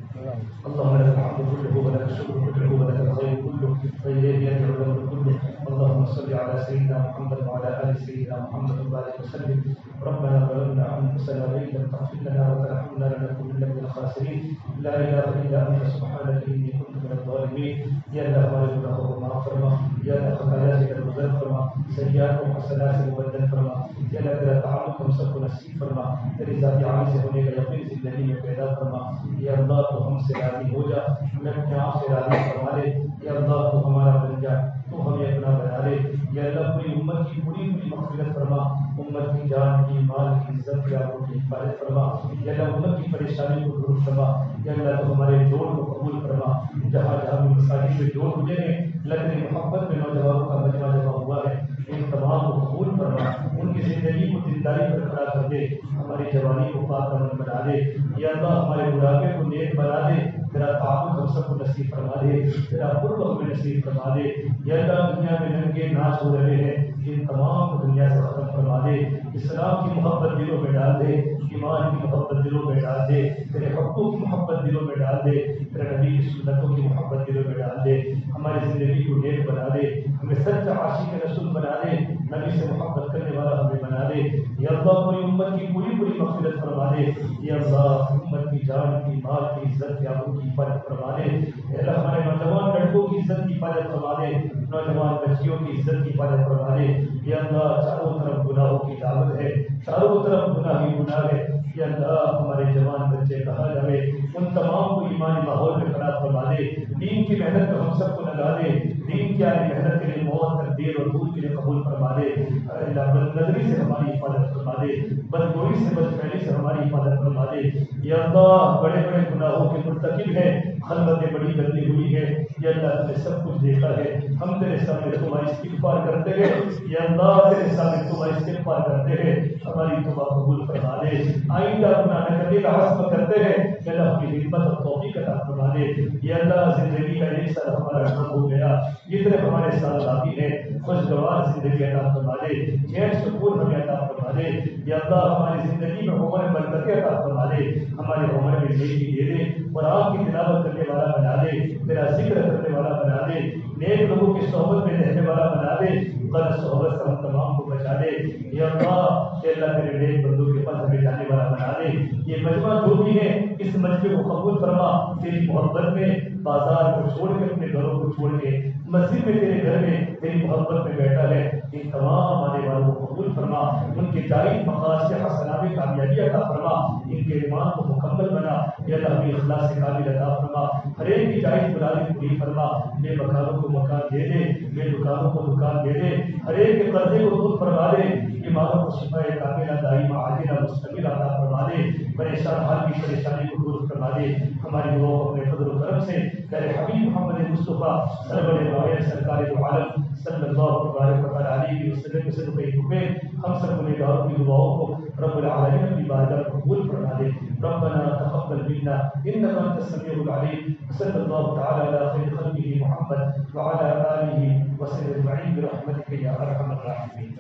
اللهم لك الحمد كله ولك الشكر كله ولك الخير كله وإليك يرجع الأمر كله. اللهم صل على سيدنا محمد وعلى آل سيدنا محمد وبارك وسلم. ربنا ظلمنا أنفسنا وإن لم تغفر لنا وترحمنا لنكونن من الخاسرين. لا إله إلا أنت سبحانك إني كنت من الظالمين. يا الله ہمارے گناہوں کو معاف فرما, یا اللہ خطایا سے درگزر فرما, سیئات و حسنات سے مبدل فرما. یا اللہ تیرا تعلق ہم سب کو نصیب فرما, تیری ذات عالی سے ہونے کا یقین زندگی میں پیدا فرما. یا اللہ تو ہم سے راضی ہو جا, ہمیں اپنے آپ سے راضی فرما لے. یا اللہ تو ہمارا بن جا, تو ہمیں اپنا بنا لے. یا اللہ پوری امت کی پوری مغفرت فرما, امت کی جان کی, مال کی, عزت کی, آنکھوں کی حفاظت فرما. یا اللہ امت کی پریشانی کو دور فرما. یا اللہ تو ہمارے جوڑ کو قبول فرما. جہاں جہاں بھی مساجد میں جوڑ ہوئے ہیں, لگنے محبت میں نوجوانوں کا مجمع جمع ہوا ہے, ان تمام کو قبول فرما. ان کی زندگی کو دینداری پر کھڑا کر دے, ہماری جوانی کو پاک امن بنا دے. یا اللہ ہمارے بڑھاپے کو نیک بنا دے, تیرا تعاون ہم سب کو نصیب فرما دے, تیرا قرب ہمیں نصیب فرما دے. یا اللہ دنیا میں ننگے ناچ ہو رہے ہیں, ان تمام کو دنیا سے ختم فرما دے. اسلام کی محبت دلوں میں ڈال دے, ایمان کی محبت دلوں میں ڈال دے, تیرے حقوق کی محبت دلوں میں ڈال دے, تیرے نبی کی سنتوں کی محبت دلوں میں ڈال دے. ہماری زندگی کو نیک بنا دے, ہمیں سچا عاشق رسول بنا دے, نبی سے محبت کرنے والا ہمیں بنا دے. یا اللہ پوری امت کی پوری مغفرت فرما دے. یا اللہ امت کی جان کی, مال کی, عزت کی, آبرو کی حفاظت فرما دے. یا اللہ ہمارے نوجوان لڑکوں کی عزت کی حفاظت فرما دے, نوجوان بچیوں کی عزت کی حفاظت فرما دے. یا اللہ چاروں طرف گناہوں کی دعوت ہے, چاروں طرف گناہ ہی گناہ ہے. یا اللہ ہمارے جوان بچے کہاں جائے, ان تمام کو ایمانی ماحول میں کھڑا فرما دے. دین کی محنت میں ہم سب کو لگا دے, دین کی محنت کے لیے موت, تقدیر اور دودھ کے لیے قبول فرما دے. اللہ بد نظری سے ہماری حفاظت فرما دے، بدگوئی سے بدفعلی سے ہماری حفاظت فرما دے۔ یا اللہ بڑے بڑے گناہوں کے مرتکب ہیں، خلوتیں بڑی بدلی ہوئی ہے، یا اللہ تم نے سب کچھ دیکھا ہے، ہم تیرے سامنے تمہاری استغفار کرتے ہیں، یا اللہ تیرے سامنے تمہاری استغفار کرتے ہیں، ہماری توبہ قبول فرما دے، آئندہ گناہ نہ کرنے کا عزم کرتے ہیں، یا اللہ اپنی حکمت اور توفیق عطا فرما دے۔ یا اللہ زندگی کا ایک سال ہمارا کم ہو گیا، جتنے ہمارے سال باقی ہیں خوشگوار زندگی عطا فرما دے، چین سکون ہمیں عطا فرما دے۔ یا اللہ ہماری زندگی میں عمر برکتیں عطا فرما دے، ہمارے عمر میں نیکی دے دے، قرآن کی تلاوت کرنے والا بنا دے، تیرا ذکر کرنے والا بنا دے، نیک لوگوں کی صحبت میں رہنے والا بنا دے، غلط صحبت سے ہم تمام کو بچا دے۔ یا اللہ کہ اللہ تیرے نیک بندوں کے پاس ہمیں جانے والا بنا دے۔ یہ مجمع جو بھی ہے اس مجمع کو قبول فرما، تیری محبت میں بازار کو چھوڑ کے اپنے گھروں کو چھوڑ کے مسجد میں تیرے گھر میں تیری محبت میں بیٹھا ہے، ان تمام آنے والوں کو قبول فرما، ان کے جائز مقاصد حسنہ میں کامیابی عطا فرما، ان کے ایمان کو مکمل بنا، یا اللہ ہمیں اخلاص سے کامل عطا فرما، ہر ایک کی جائز مرادی پوری فرما، بے مکانوں کو مکان دے دے، بے دکانوں کو دکان دے دے، ہر ایک کے قرضے کو دور فرما دے، ایمانوں کو شفا کاملہ دائمہ عاجلہ مستقل عطا فرما دے، پریشان حال کی پریشانی کو دور فرما دے، ہماری دعاؤں کو اپنے فضل و کرم سے پیارے حبیب محمد مصطفیٰ سرور معین سرکار دو عالم صلی اللہ تبارک و تعالی علیہ وسلم سے دعائیں ہوئے، ہم سب گنہگاروں کی دعاؤں کو رب العالمین اپنی بارگاہ میں قبول فرما دے۔ ربنا تقبل منا انك انت السميع العليم، صلی اللہ تعالی علی خیر خلقه محمد وعلى آله وصحبه اجمعین برحمتك یا ارحم الراحمین۔